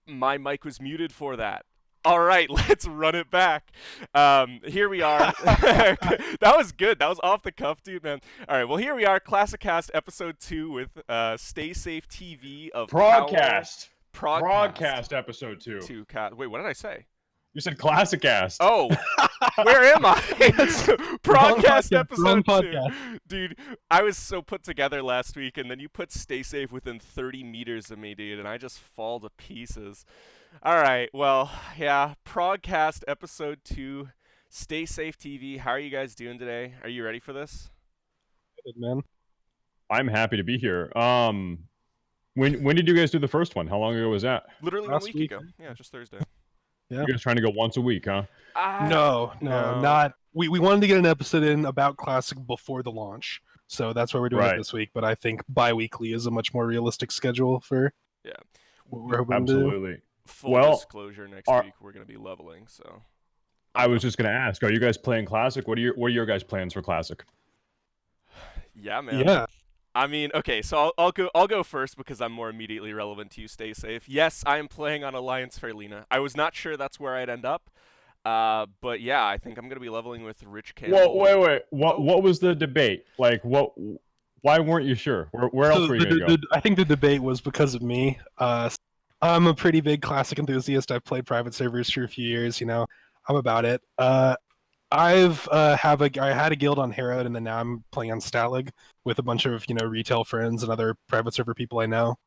My mic was muted for that. All right, let's run it back. Here we are. That was good. That was off the cuff, dude, man. All right, well, here we are, Classic Cast episode 2 with Stay Safe TV of Power ProgCast. ProgCast ProgCast episode 2. 2 cast. Wait, what did I say? You said ClassicCast. Oh, where am I? Wrong ProgCast podcast, wrong episode 2. podcast. Dude, I was so put together last week, and then you put Stay Safe within 30 meters of me, dude, and I just fall to pieces. All right, well, yeah, ProgCast episode 2, Stay Safe TV. How are you guys doing today? Are you ready for this? Good, man. I'm happy to be here. When did you guys do the first one? How long ago was that? Literally Last 1 week week. ago. Yeah, just Thursday. Yeah. You guys trying to go once a week, huh? No, not. We wanted to get an episode in about Classic before the launch, so that's why we're doing Right. it this week. But I think bi-weekly is a much more realistic schedule for Yeah. what we're hoping to do. Absolutely. Full Well, disclosure, next are- week we're going to be leveling, so. I was just gonna ask, are you guys playing Classic? What are your guys' plans for Classic? Yeah, man. Yeah, I mean, okay, so I'll go first because I'm more immediately relevant to you. Stay safe. Yes, I am playing on Alliance Fairlina. I was not sure that's where I'd end up, but yeah, I think I'm gonna be leveling with Rich Campbell. Well, wait. What was the debate? Like, what? Why weren't you sure? Where else So were you gonna go? I think the debate was because of me. I'm a pretty big Classic enthusiast. I've played private servers for a few years. I'm about it. I had a guild on Herod, and then now I'm playing on Stalag with a bunch of retail friends and other private server people I know.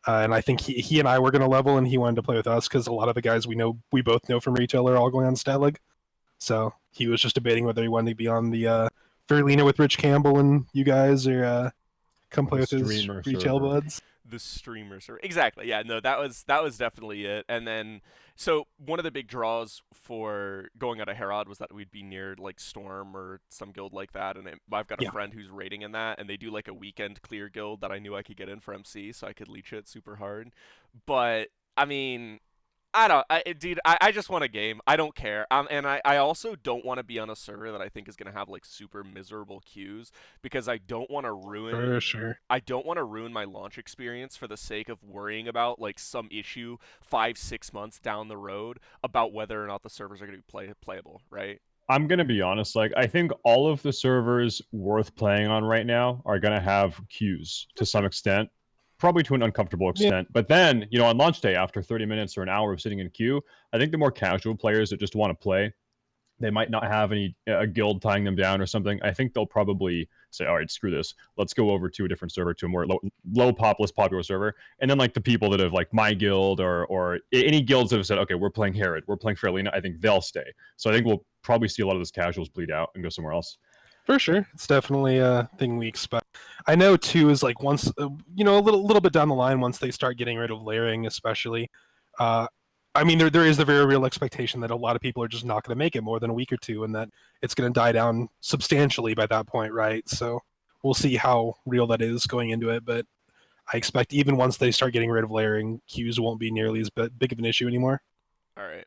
And I think he and I were going to level, and he wanted to play with us because a lot of the guys we both know from retail are all going on Stalag. So he was just debating whether he wanted to be on the Verlina with Rich Campbell and you guys, or come play with his Streamer retail server. buds. The streamer server. Exactly. Yeah, no, that was definitely it. And then so one of the big draws for going out of Herod was that we'd be near like Storm or some guild like that, and I've got a Yeah. friend who's raiding in that, and they do like a weekend clear guild that I knew I could get in for MC, so I could leech it super hard. But I mean, dude, I just want a game. I don't care. And I also don't want to be on a server that I think is gonna have like super miserable queues because I don't want to ruin. For sure. I don't want to ruin my launch experience for the sake of worrying about like some issue 5-6 months down the road about whether or not the servers are going to be playable, right? I'm gonna be honest. Like, I think all of the servers worth playing on right now are gonna have queues to some extent, probably to an uncomfortable extent. But then, on launch day, after 30 minutes or an hour of sitting in queue, I think the more casual players that just want to play, they might not have a guild tying them down or something. I think they'll probably say, all right, screw this. Let's go over to a different server, to a more low pop, less popular server. And then like the people that have like my guild or any guilds that have said, okay, we're playing Herod, we're playing Fairlina, I think they'll stay. So I think we'll probably see a lot of those casuals bleed out and go somewhere else. For sure, it's definitely a thing we expect. I know too is like once a little bit down the line, once they start getting rid of layering, especially. I mean, there is the very real expectation that a lot of people are just not going to make it more than a week or two, and that it's going to die down substantially by that point, right? So we'll see how real that is going into it, but I expect even once they start getting rid of layering, queues won't be nearly as big of an issue anymore. All right.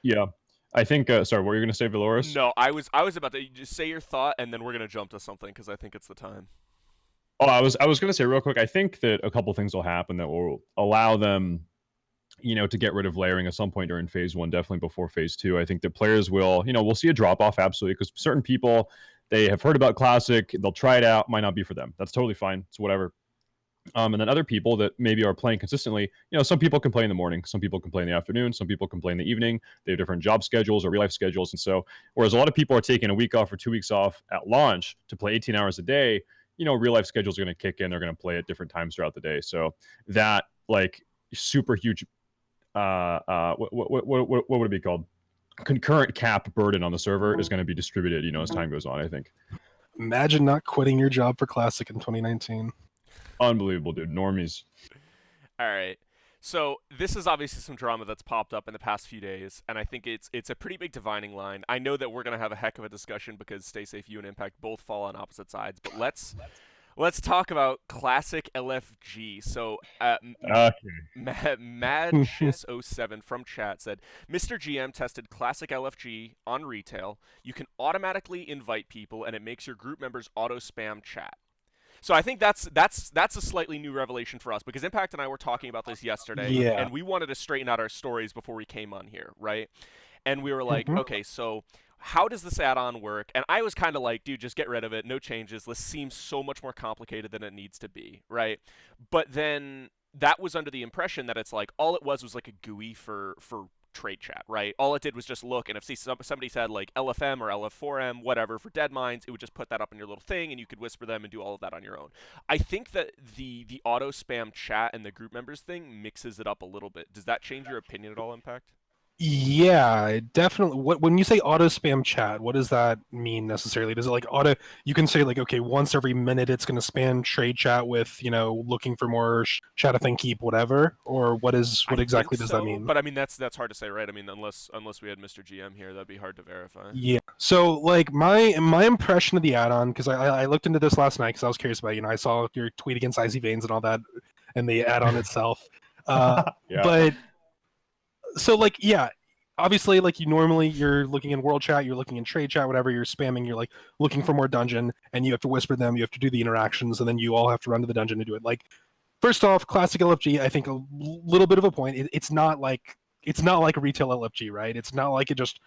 Yeah. I think, sorry, what were you going to say, Valoris? No, I was about to just say your thought, and then we're going to jump to something because I think it's the time. Oh, I was going to say real quick, I think that a couple things will happen that will allow them, to get rid of layering at some point during phase 1, definitely before phase 2. I think that players will, we'll see a drop off, absolutely, because certain people, they have heard about Classic, they'll try it out, might not be for them. That's totally fine. It's whatever. And then other people that maybe are playing consistently, some people can play in the morning, some people can play in the afternoon, some people can play in the evening. They have different job schedules or real life schedules. And so, whereas a lot of people are taking a week off or 2 weeks off at launch to play 18 hours a day, real life schedules are going to kick in. They're going to play at different times throughout the day. So that like super huge, what would it be called? Concurrent cap burden on the server is going to be distributed, as time goes on, I think. Imagine not quitting your job for Classic in 2019. Unbelievable, dude. Normies. All right. So this is obviously some drama that's popped up in the past few days, and I think it's a pretty big dividing line. I know that we're gonna have a heck of a discussion because Stay Safe, you and Impact both fall on opposite sides. But let's talk about Classic LFG. So Madshis07 from chat said, Mr. GM tested Classic LFG on retail. You can automatically invite people, and it makes your group members auto spam chat. So I think that's a slightly new revelation for us because Impact and I were talking about this yesterday, Yeah. and we wanted to straighten out our stories before we came on here, right? And we were like, Hmm. okay, so how does this add-on work? And I was kind of like, dude, just get rid of it, no changes. This seems so much more complicated than it needs to be, right? But then that was under the impression that it's like all it was like a GUI for trade chat, right? All it did was just look, and if somebody said like LFM or LF4M, whatever, for dead mines, it would just put that up in your little thing, and you could whisper them and do all of that on your own. I think that the auto spam chat and the group members thing mixes it up a little bit. Does that change your opinion at all, Impact? Yeah, definitely. When you say auto spam chat, what does that mean necessarily? Does it like auto? You can say like, okay, once every minute it's going to spam trade chat with, looking for more chat, a thing, keep, whatever, or I what think exactly does that so, mean? but I mean that's hard to say, right? I mean, unless we had Mr. GM here, that'd be hard to verify. Yeah. So like my impression of the add-on, because I looked into this last night because I was curious about, I saw your tweet against Icy Veins and all that, and the add-on itself. Yeah. But so like yeah, obviously like you're looking in world chat, you're looking in trade chat, whatever, you're spamming, you're like looking for more dungeon, and you have to whisper them, you have to do the interactions, and then you all have to run to the dungeon to do it. Like first off, classic LFG, I think a little bit of a point. It's not like a retail LFG, right? It's not like it just,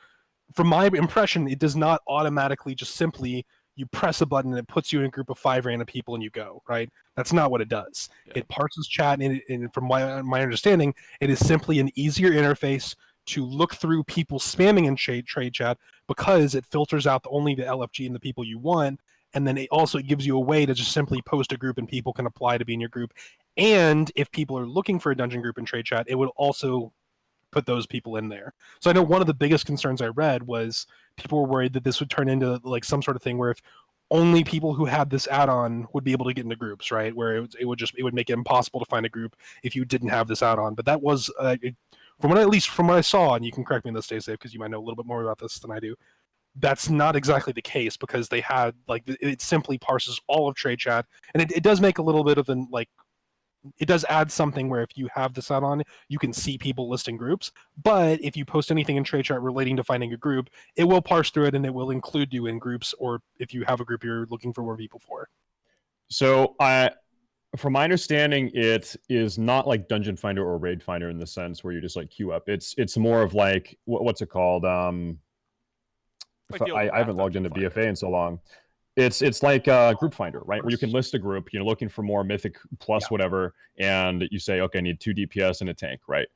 from my impression, it does not automatically just simply you press a button and it puts you in a group of 5 random people and you go, right? That's not what it does. Yeah. It parses chat, and from my understanding, it is simply an easier interface to look through people spamming in trade chat, because it filters out only the LFG and the people you want, and then it also gives you a way to just simply post a group and people can apply to be in your group. And if people are looking for a dungeon group in trade chat, it would also put those people in there. So I know one of the biggest concerns I read was people were worried that this would turn into like some sort of thing where if only people who had this add-on would be able to get into groups, right? Where it would make it impossible to find a group if you didn't have this add-on. But that was from what I saw, and you can correct me on this, Stay Safe, because you might know a little bit more about this than I do. That's not exactly the case, because they had like it simply parses all of trade chat, and it does make a little bit of an like it does add something where if you have this out on, you can see people listing groups. But if you post anything in trade chat relating to finding a group, it will parse through it and it will include you in groups, or if you have a group you're looking for more people for. So from my understanding, it is not like Dungeon Finder or Raid Finder in the sense where you just like queue up. It's more of like what's it called? Like the old I haven't Wrath logged Dungeon into Finder. BFA in so long. It's like Group Finder, right? Where you can list a group, looking for more Mythic plus whatever, and you say, okay, I need 2 DPS and a tank, right?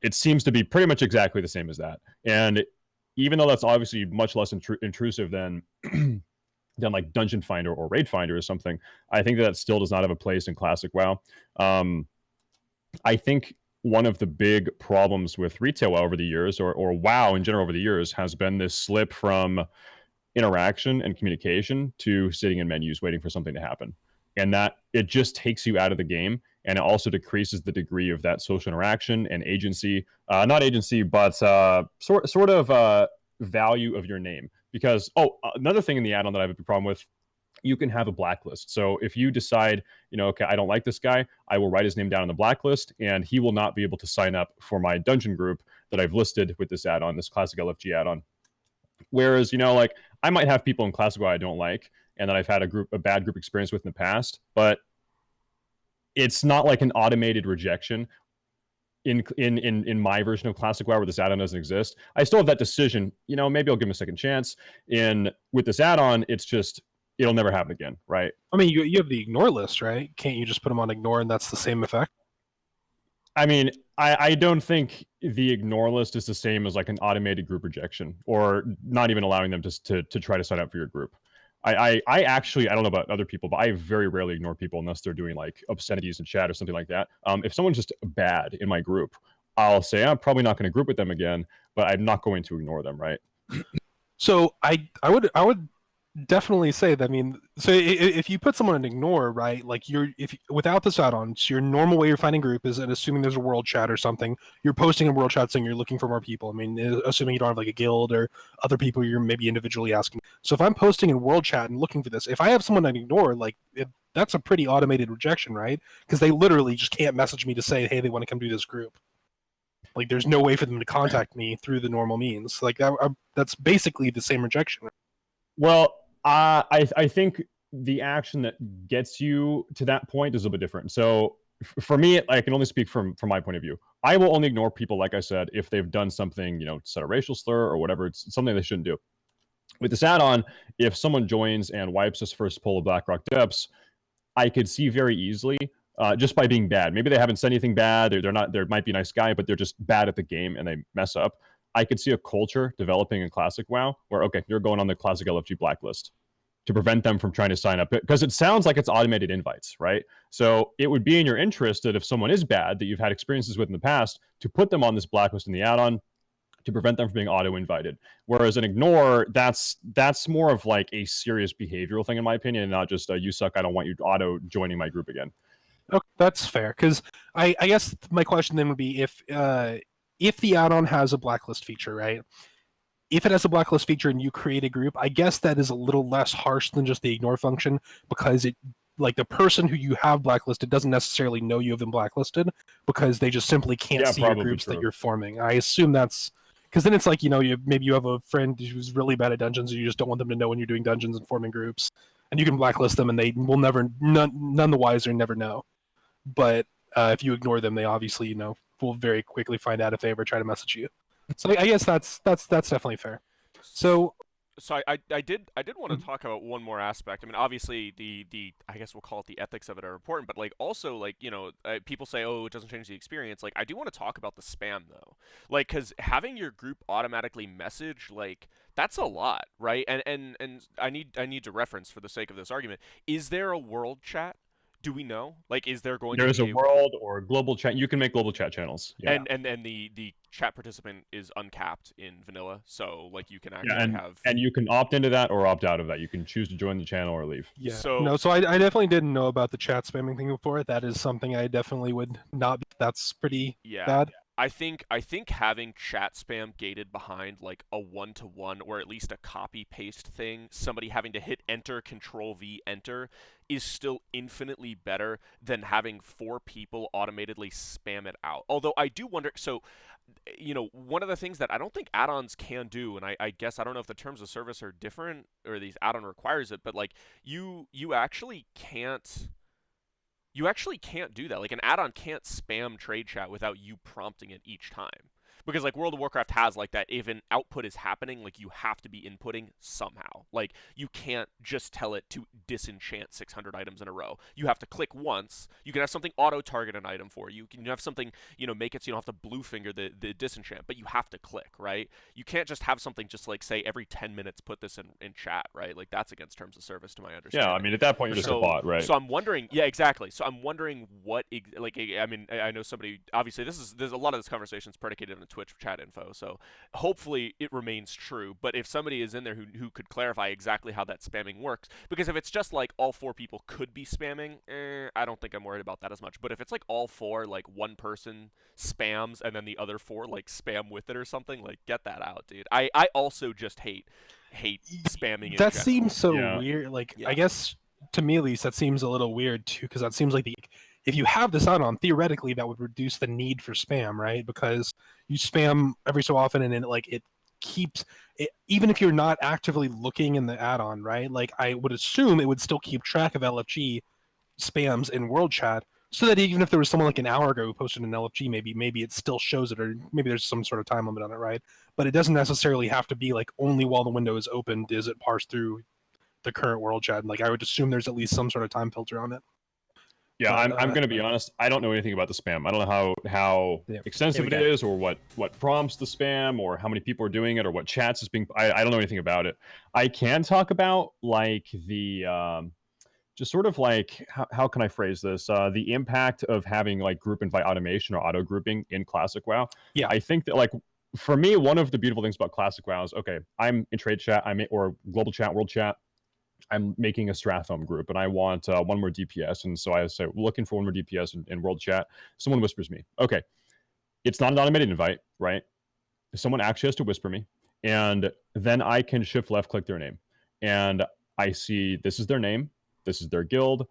It seems to be pretty much exactly the same as that. And even though that's obviously much less intrusive than than like Dungeon Finder or Raid Finder or something, I think that still does not have a place in Classic WoW. I think one of the big problems with retail WoW over the years, or WoW in general over the years, has been this slip from interaction and communication to sitting in menus waiting for something to happen. And that it just takes you out of the game, and it also decreases the degree of that social interaction and agency, not agency, but sort of value of your name. Because, another thing in the add-on that I have a problem with, you can have a blacklist. So if you decide, okay, I don't like this guy, I will write his name down on the blacklist, and he will not be able to sign up for my dungeon group that I've listed with this add-on, this classic LFG add-on. Whereas, like I might have people in Classic I don't like, and that I've had a bad group experience with in the past, but it's not like an automated rejection in my version of Classic WoW where this add-on doesn't exist. I still have that decision. Maybe I'll give him a second chance. And with this add-on, it's just it'll never happen again, right? I mean, you have the ignore list, right? Can't you just put them on ignore and that's the same effect? I mean, I don't think the ignore list is the same as like an automated group rejection, or not even allowing them to try to sign up for your group. I actually, I don't know about other people, but I very rarely ignore people unless they're doing like obscenities in chat or something like that. If someone's just bad in my group, I'll say I'm probably not going to group with them again, but I'm not going to ignore them, right? So I would definitely say that. I mean, so if you put someone in ignore, right? Like if without this add-on, so your normal way you're finding group is, and assuming there's a world chat or something, you're posting in world chat saying you're looking for more people. I mean, assuming you don't have like a guild or other people you're maybe individually asking. So if I'm posting in world chat and looking for this, if I have someone I ignore, like that's a pretty automated rejection, right? Because they literally just can't message me to say, hey, they want to come do this group. Like there's no way for them to contact me through the normal means. Like that's basically the same rejection. Well, I think the action that gets you to that point is a little bit different. So for me, I can only speak from my point of view. I will only ignore people, like I said, if they've done something, said a racial slur or whatever. It's something they shouldn't do. With this add-on, if someone joins and wipes his first pull of Blackrock Depths, I could see very easily, just by being bad. Maybe they haven't said anything bad. They're not. They might be a nice guy, but they're just bad at the game and they mess up. I could see a culture developing in Classic WoW where, okay, you're going on the Classic LFG blacklist to prevent them from trying to sign up, because it sounds like it's automated invites, right? So it would be in your interest that if someone is bad that you've had experiences with in the past, to put them on this blacklist in the add-on to prevent them from being auto-invited. Whereas an ignore, that's more of like a serious behavioral thing, in my opinion, and not just you suck, I don't want you auto joining my group again. Okay, that's fair. Because I guess my question then would be if the add-on has a blacklist feature, right? If it has a blacklist feature and you create a group, I guess that is a little less harsh than just the ignore function, because it, like, the person who you have blacklisted doesn't necessarily know you have been blacklisted, because they just simply can't see your groups that you're forming. I assume that's because then it's like, maybe you have a friend who's really bad at dungeons and you just don't want them to know when you're doing dungeons and forming groups, and you can blacklist them and they will none the wiser never know. But if you ignore them, they obviously will very quickly find out if they ever try to message you. So I guess that's definitely fair. So I did want to talk about one more aspect. I mean, obviously the I guess we'll call it the ethics of it are important, but like also like people say, oh, it doesn't change the experience. Like I do want to talk about the spam though, like because having your group automatically message, like that's a lot, right? And I need to reference for the sake of this argument. Is there a world chat? Do we know? Like, is there going to be There's a world or global chat? You can make global chat channels. Yeah. And the chat participant is uncapped in vanilla, so like you can actually and you can opt into that or opt out of that. You can choose to join the channel or leave. Yeah. So I definitely didn't know about the chat spamming thing before. That is something I definitely would not. That's pretty bad. I think having chat spam gated behind like a 1-to-1 or at least a copy paste thing, somebody having to hit enter, control V, enter, is still infinitely better than having 4 people automatically spam it out. Although I do wonder, so one of the things that I don't think add-ons can do, and I guess I don't know if the terms of service are different or these add-on requires it, but like you actually can't. You actually can't do that. Like, an add-on can't spam trade chat without you prompting it each time. Because, like, World of Warcraft has, like, that if an output is happening, like, you have to be inputting somehow. Like, you can't just tell it to disenchant 600 items in a row. You have to click once. You can have something auto-target an item for you. You can have something, make it so you don't have to blue finger the disenchant, but you have to click, right? You can't just have something just, like, say, every 10 minutes put this in chat, right? Like, that's against terms of service, to my understanding. Yeah, I mean, at that point, you're just a bot, right? So I'm wondering, yeah, exactly. So I'm wondering what, like, I mean, I know somebody, obviously, there's a lot of this conversation is predicated on Twitch chat info, so hopefully it remains true. But if somebody is in there who could clarify exactly how that spamming works, because if it's just like all 4 people could be spamming, I don't think I'm worried about that as much. But if it's like all 4, like one person spams and then the other 4 like spam with it or something, like get that out, dude. I also just hate spamming. That seems so weird. Like, I guess to me at least that seems a little weird too, because that seems like if you have this on, theoretically that would reduce the need for spam, right? Because you spam every so often and it keeps it, even if you're not actively looking in the add-on, right? Like, I would assume it would still keep track of LFG spams in world chat, so that even if there was someone like an hour ago who posted an LFG, maybe it still shows it, or maybe there's some sort of time limit on it, right? But it doesn't necessarily have to be like only while the window is open does it parse through the current world chat. Like, I would assume there's at least some sort of time filter on it. Yeah, I'm going to be honest. I don't know anything about the spam. I don't know how extensive it is, or what prompts the spam, or how many people are doing it, or what chats is being. I don't know anything about it. I can talk about like the just sort of like how can I phrase this? The impact of having like group invite automation or auto grouping in Classic WoW. Yeah, I think that, like, for me, one of the beautiful things about Classic WoW is, okay, I'm in trade chat, or global chat, world chat. I'm making a Strathome group and I want one more DPS. And so I say, looking for one more DPS in world chat. Someone whispers me, okay, it's not an automated invite, right? Someone actually has to whisper me. And then I can shift left click their name. And I see this is their name. This is their guild.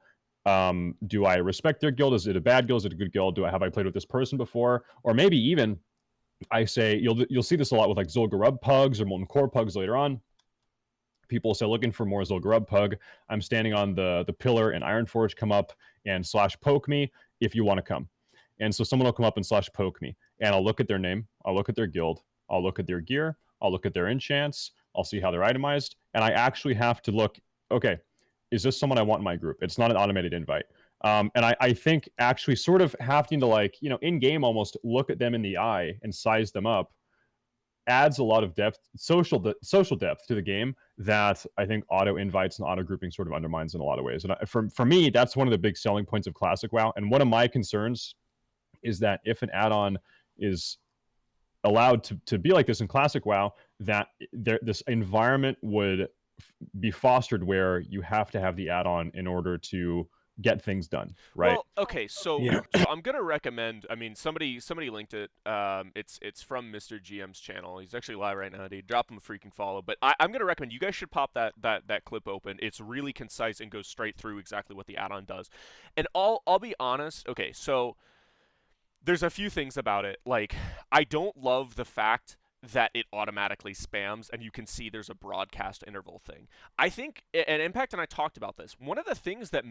Do I respect their guild? Is it a bad guild? Is it a good guild? Have I played with this person before? Or maybe even I say, you'll see this a lot with like Zul'Gurub pugs or Molten Core pugs later on. People say looking for Morsel Grub Pug. I'm standing on the pillar in Ironforge. Come up and slash poke me if you want to come. And so someone will come up and slash poke me, and I'll look at their name, I'll look at their guild, I'll look at their gear, I'll look at their enchants, I'll see how they're itemized, and I actually have to look, okay, is this someone I want in my group? It's not an automated invite. And I think actually sort of having to, like, in game almost look at them in the eye and size them up adds a lot of depth, social depth to the game that I think auto invites and auto grouping sort of undermines in a lot of ways. And for me, that's one of the big selling points of Classic WoW. And one of my concerns is that if an add-on is allowed to be like this in Classic WoW, that this environment would be fostered where you have to have the add-on in order to get things done, right? Well, okay, so Yeah. so I'm gonna recommend. I mean, somebody linked it. It's from Mr. GM's channel. He's actually live right now, dude. Drop him a freaking follow. But I'm gonna recommend you guys should pop that clip open. It's really concise and goes straight through exactly what the add-on does. And I'll be honest. Okay, so there's a few things about it. Like, I don't love the fact that it automatically spams and you can see there's a broadcast interval thing. I think, and Impact and I talked about this, one of the things that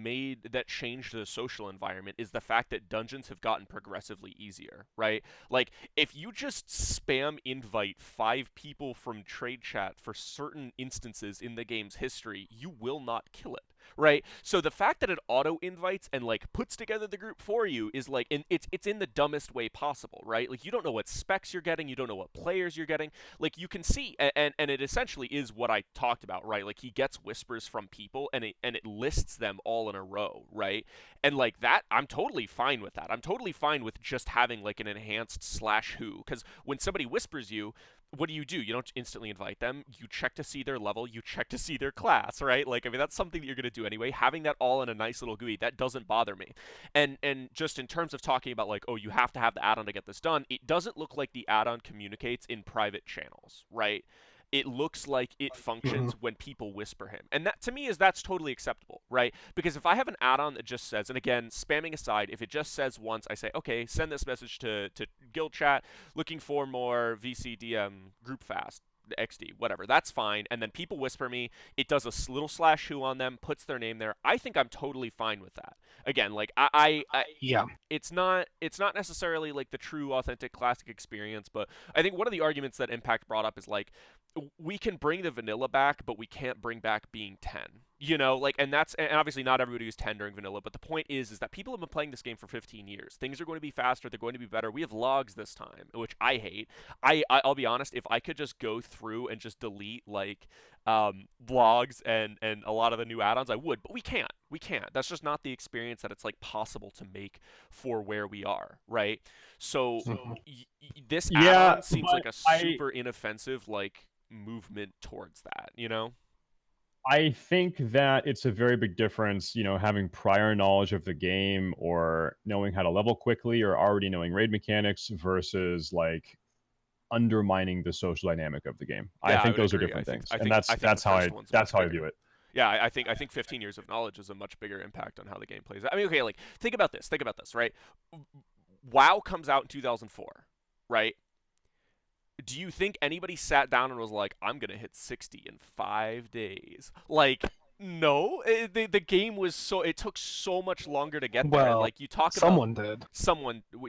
changed the social environment is the fact that dungeons have gotten progressively easier, right? Like, if you just spam invite 5 people from trade chat for certain instances in the game's history, you will not kill it, right? So the fact that it auto invites and like puts together the group for you is like, and it's in the dumbest way possible, right? Like, you don't know what specs you're getting, you don't know what players you're getting. Like, you can see, and it essentially is what I talked about, right? Like, he gets whispers from people and it lists them all in a row, right? And like that, I'm totally fine with that. I'm totally fine with just having like an enhanced /who, because when somebody whispers you, what do? You don't instantly invite them. You check to see their level. You check to see their class, right? Like, I mean, that's something that you're going to do anyway. Having that all in a nice little GUI, that doesn't bother me. And just in terms of talking about, like, oh, you have to have the add-on to get this done, it doesn't look like the add-on communicates in private channels, right? It looks like it functions when people whisper him. And that, to me, that's totally acceptable, right? Because if I have an add-on that just says, and again, spamming aside, if it just says once, I say, okay, send this message to guild chat, looking for more VCDM group fast, XD, whatever, that's fine. And then people whisper me, it does a little /who on them, puts their name there. I think I'm totally fine with that. Again, like, Yeah. it's not necessarily like the true authentic classic experience, but I think one of the arguments that Impact brought up is like, we can bring the vanilla back, but we can't bring back being 10. Like, and obviously not everybody was 10 during vanilla, but the point is that people have been playing this game for 15 years. Things are going to be faster, they're going to be better. We have logs this time, which I hate. I'll be honest, if I could just go through and just delete like logs and a lot of the new add-ons, I would, but we can't. That's just not the experience that it's like possible to make for where we are, right? So this add-on seems like a super inoffensive like movement towards that, I think that it's a very big difference, having prior knowledge of the game or knowing how to level quickly or already knowing raid mechanics versus like undermining the social dynamic of the game. Yeah, I think those agree. are different things, I and think that's how I view it. Yeah, I think 15 years of knowledge is a much bigger impact on how the game plays. I mean, okay, like think about this, right? WoW comes out in 2004, right? Do you think anybody sat down and was like, I'm going to hit 60 in 5 days? Like, no. The game was it took so much longer to get there. Well, Like, you talk about... someone did.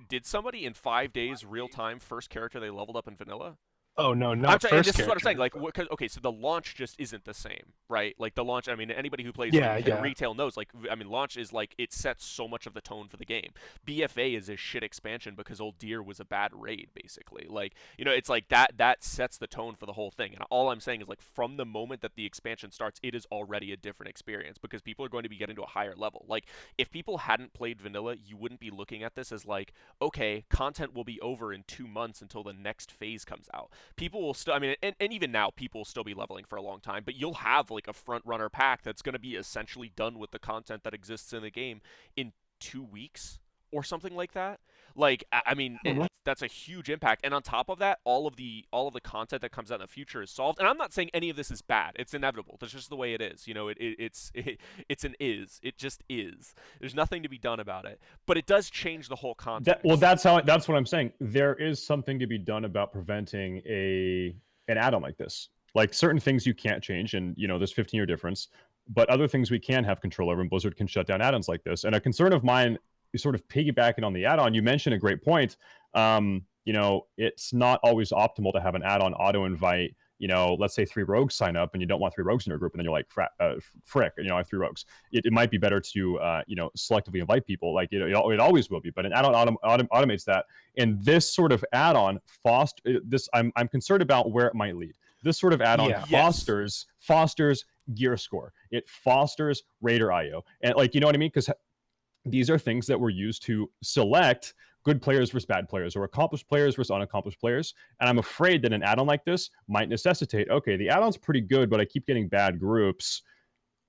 Did somebody in 5 days, real time, first character they leveled up in vanilla? Oh no, not first. This is what I'm saying. Like, okay, so the launch just isn't the same, right? Like the launch. I mean, anybody who plays retail knows. Like, I mean, launch is like it sets so much of the tone for the game. BFA is a shit expansion because Old Deer was a bad raid, basically. Like, it's like that sets the tone for the whole thing. And all I'm saying is like from the moment that the expansion starts, it is already a different experience because people are going to be getting to a higher level. Like, if people hadn't played vanilla, you wouldn't be looking at this as like, okay, content will be over in 2 months until the next phase comes out. People will still, I mean, and even now, people will still be leveling for a long time, but you'll have like a front runner pack that's going to be essentially done with the content that exists in the game in 2 weeks or something like that. Like, I mean, that's a huge impact. And on top of that, all of the content that comes out in the future is solved. And I'm not saying any of this is bad. It's inevitable. That's just the way it is. It's an is. It just is. There's nothing to be done about it. But it does change the whole context. That's what I'm saying. There is something to be done about preventing an add-on like this. Like certain things you can't change, and there's 15-year difference, but other things we can have control over, and Blizzard can shut down add-ons like this. And a concern of mine is sort of piggybacking on the add-on. You mentioned a great point. It's not always optimal to have an add-on auto invite. Let's say 3 rogues sign up and you don't want 3 rogues in your group, and then you're like, frick, I have 3 rogues. It might be better to selectively invite people. Like it always will be, but an add-on automates that. And this sort of add-on I'm concerned about where it might lead. This sort of add-on fosters gear score. It fosters Raider IO, and you know what I mean, because these are things that were used to select good players versus bad players, or accomplished players versus unaccomplished players. And I'm afraid that an add-on like this might necessitate, okay, the add-on's pretty good, but I keep getting bad groups.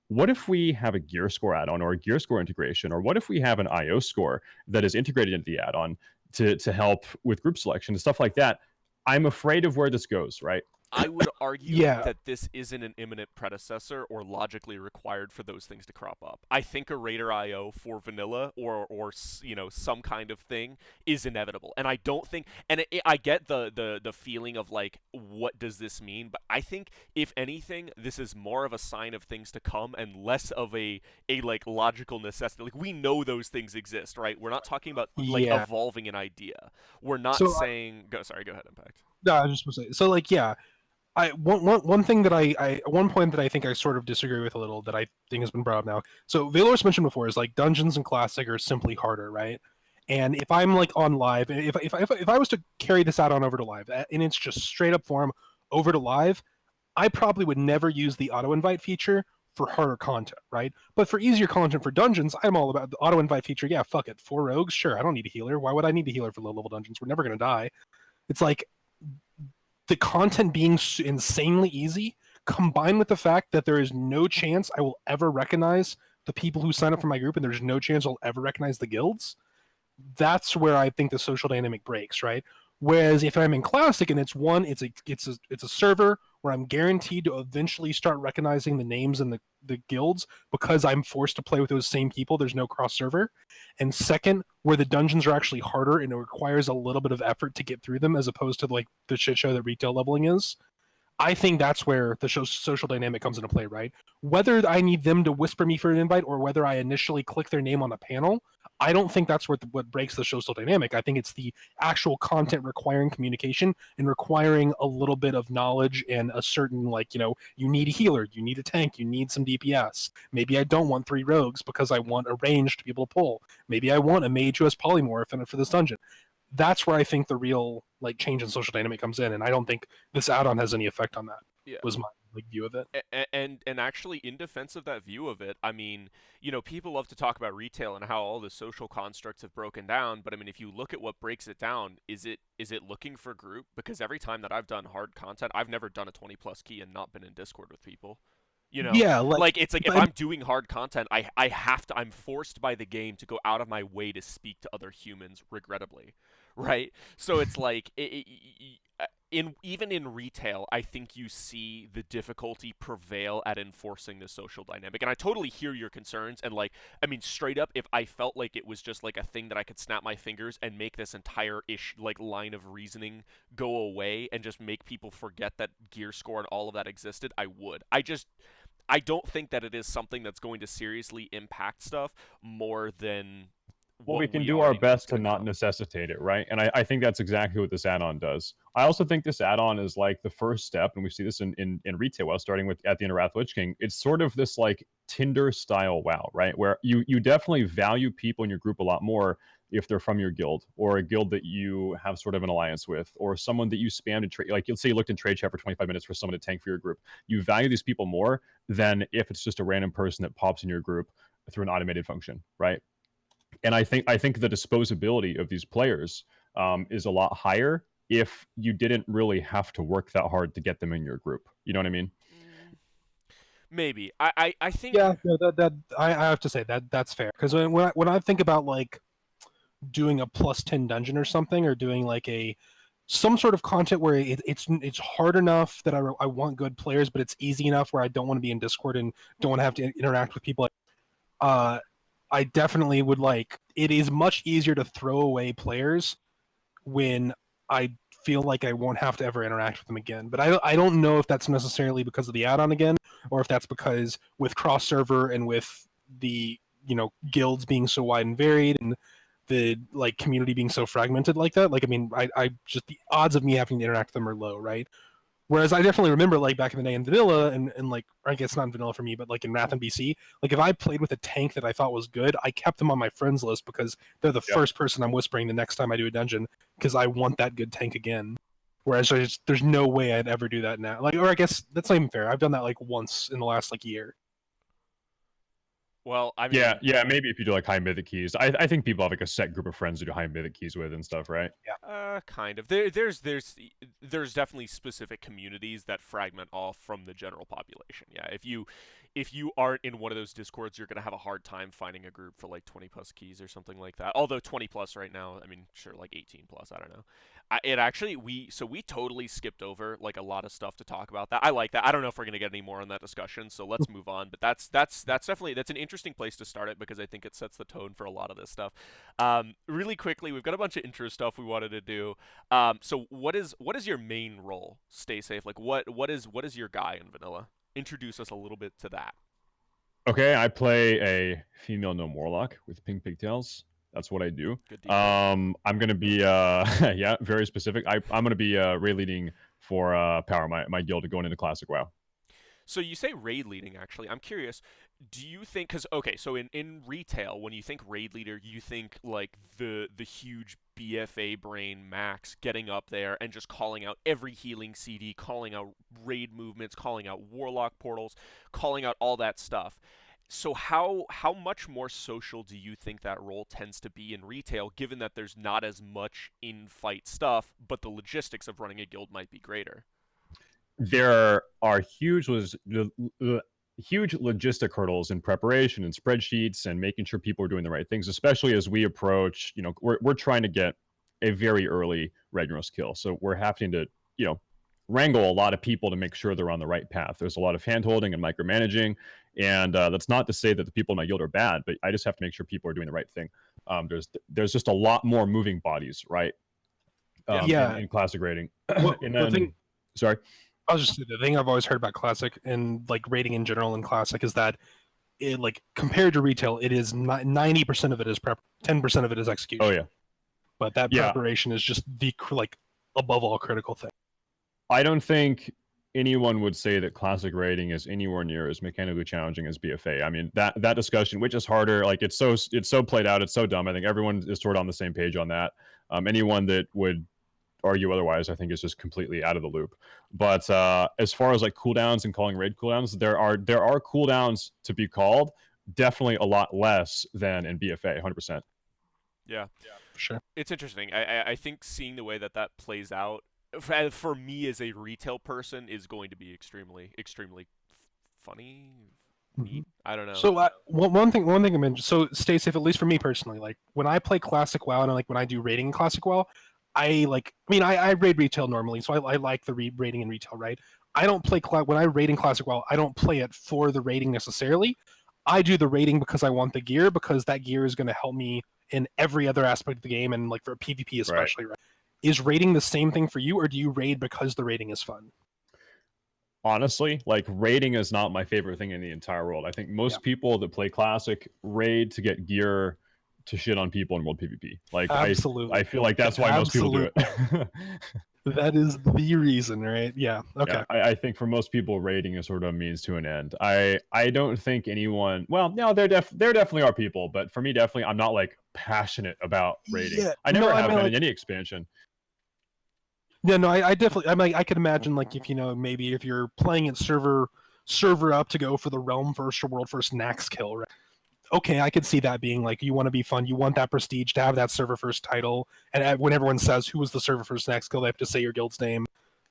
What if we have a gear score add-on, or a gear score integration, or what if we have an IO score that is integrated into the add-on to help with group selection and stuff like that? I'm afraid of where this goes, right? I would argue that this isn't an imminent predecessor or logically required for those things to crop up. I think a Raider IO for vanilla or some kind of thing is inevitable, and I don't think. And I get the feeling of like, what does this mean? But I think if anything, this is more of a sign of things to come and less of a like logical necessity. Like we know those things exist, right? We're not talking about like evolving an idea. We're not saying. Go ahead, Impact. No, I was just going to say. So like, yeah. One thing that one point that I think I sort of disagree with a little, that I think has been brought up now. So Valor's mentioned before is like dungeons and classic are simply harder, right? And if I'm like on live, if I was to carry this add-on over to live, and it's just straight up form over to live, I probably would never use the auto invite feature for harder content, right? But for easier content for dungeons, I'm all about the auto invite feature. Yeah, fuck it, 4 rogues, sure. I don't need a healer. Why would I need a healer for low level dungeons? We're never gonna die. It's like, the content being insanely easy, combined with the fact that there is no chance I will ever recognize the people who sign up for my group, and there's no chance I'll ever recognize the guilds, that's where I think the social dynamic breaks, right? Whereas if I'm in classic and it's a server where I'm guaranteed to eventually start recognizing the names and the guilds because I'm forced to play with those same people, there's no cross server. And second, where the dungeons are actually harder and it requires a little bit of effort to get through them as opposed to like the shit show that retail leveling is. I think that's where the social dynamic comes into play, right? Whether I need them to whisper me for an invite or whether I initially click their name on a panel, I don't think that's what breaks the social dynamic. I think it's the actual content requiring communication and requiring a little bit of knowledge and a certain, like, you need a healer, you need a tank, you need some DPS. Maybe I don't want 3 rogues because I want a range to be able to pull. Maybe I want a mage who has polymorph for this dungeon. That's where I think the real like change in social dynamic comes in, and I don't think this add-on has any effect on that. Yeah. Was my view of it. And actually, in defense of that view of it, I mean, people love to talk about retail and how all the social constructs have broken down, but I mean, if you look at what breaks it down, is it looking for group? Because every time that I've done hard content, I've never done a 20+ key and not been in Discord with people. Yeah, like it's like if I'm doing hard content, I'm forced by the game to go out of my way to speak to other humans, regrettably, right? So it's like even in retail, I think you see the difficulty prevail at enforcing the social dynamic. And I totally hear your concerns. And like, I mean, straight up, if I felt like it was just like a thing that I could snap my fingers and make this entire like line of reasoning go away and just make people forget that gear score and all of that existed, I would. I don't think that it is something that's going to seriously impact stuff more than. Well, we can do our best to not necessitate it, right? And I think that's exactly what this add-on does. I also think this add-on is like the first step, and we see this in retail WoW, starting with at the end of Wrath Lich King. It's sort of this like Tinder-style WoW, right? Where you definitely value people in your group a lot more if they're from your guild, or a guild that you have sort of an alliance with, or someone that you spammed in trade. Like, you'll say you looked in trade chat for 25 minutes for someone to tank for your group. You value these people more than if it's just a random person that pops in your group through an automated function, right? And I think the disposability of these players is a lot higher if you didn't really have to work that hard to get them in your group. You know what I mean? Maybe. I think. Yeah, that I have to say that's fair, because when I think about like doing a +10 dungeon or something, or doing like some sort of content where it's hard enough that I want good players, but it's easy enough where I don't want to be in Discord and don't want to have to interact with people. I definitely would like. It is much easier to throw away players when I feel like I won't have to ever interact with them again. But I don't know if that's necessarily because of the add-on again, or if that's because with cross server and with the guilds being so wide and varied and the like community being so fragmented like that. Like I mean, I just the odds of me having to interact with them are low, right? Whereas I definitely remember like back in the day in vanilla and like I guess not in vanilla for me, but like in Wrath and BC, like if I played with a tank that I thought was good, I kept them on my friends list because they're the first person I'm whispering the next time I do a dungeon because I want that good tank again. Whereas there's no way I'd ever do that now. Like, or I guess that's not even fair. I've done that like once in the last like year. Well, I mean, yeah, maybe if you do like high mythic keys. I think people have like a set group of friends to do high mythic keys with and stuff, right? kind of. There's definitely specific communities that fragment off from the general population. Yeah, if you aren't in one of those discords, you're gonna have a hard time finding a group for like 20 plus keys or something like that. Although 20 plus right now, I mean, sure, like 18 plus, I don't know. It actually we totally skipped over like a lot of stuff to talk about that. I like that. I don't know if we're gonna get any more on that discussion, so let's move on. But that's definitely an interesting place to start it because I think it sets the tone for a lot of this stuff. Really quickly, we've got a bunch of intro stuff we wanted to do. So what is your main role? Stay safe. Like what is your guy in vanilla? Introduce us a little bit to that. Okay, I play a female gnome warlock with pink pigtails. That's what I do. Good detail. I'm gonna be yeah, very specific. I'm gonna be raid leading for power my guild going into classic WoW. So you say raid leading, actually. I'm curious, do you think, because, okay, so in retail, when you think raid leader, you think, like, the huge BFA brain Max getting up there and just calling out every healing CD, calling out raid movements, calling out warlock portals, calling out all that stuff. So how much more social do you think that role tends to be in retail, given that there's not as much in-fight stuff, but the logistics of running a guild might be greater? There are huge logistic hurdles in preparation and spreadsheets and making sure people are doing the right things, especially as we approach, we're trying to get a very early Ragnaros kill. So we're having to, wrangle a lot of people to make sure they're on the right path. There's a lot of hand-holding and micromanaging, and that's not to say that the people in my guild are bad, but I just have to make sure people are doing the right thing. There's just a lot more moving bodies, right? In classic rating. And then, sorry. I was just the thing I've always heard about classic and like rating in general in classic is that it like compared to retail, it is 90% of it is prep, 10% of it is execution. Oh yeah, but that preparation is just the like above all critical thing. I don't think anyone would say that classic rating is anywhere near as mechanically challenging as BFA. I mean that discussion, which is harder, like it's so played out, it's so dumb. I think everyone is sort of on the same page on that. Anyone that would argue otherwise, I think, is just completely out of the loop. But as far as like cooldowns and calling raid cooldowns, there are cooldowns to be called. Definitely a lot less than in BFA, 100%. Yeah, for sure. It's interesting. I think seeing the way that plays out for me as a retail person is going to be extremely funny. Neat. I don't know. So one thing I mentioned. So stay safe. At least for me personally, like when I play classic WoW and like when I do raiding in classic WoW, I raid retail normally, so I like the raiding in retail, right? I don't play when I raid in classic WoW, I don't play it for the raiding necessarily. I do the raiding because I want the gear, because that gear is going to help me in every other aspect of the game, and like for PvP especially, right? Is raiding the same thing for you, or do you raid because the raiding is fun? Honestly, like raiding is not my favorite thing in the entire world. I think most people that play classic raid to get gear to shit on people in world PvP. Like absolutely. I feel like that's why most people do it. That is the reason, right? Yeah. Okay. Yeah, I think for most people, raiding is sort of a means to an end. I don't think anyone. Well, no, there definitely are people, but for me, definitely, I'm not like passionate about raiding. Yeah, I never have been in any expansion. Yeah, no, I definitely. I could imagine like if maybe if you're playing it server up to go for the realm first or world first Nax kill, right? Okay, I could see that being like you want to be fun, you want that prestige to have that server first title, and when everyone says who was the server first Nax kill, they have to say your guild's name.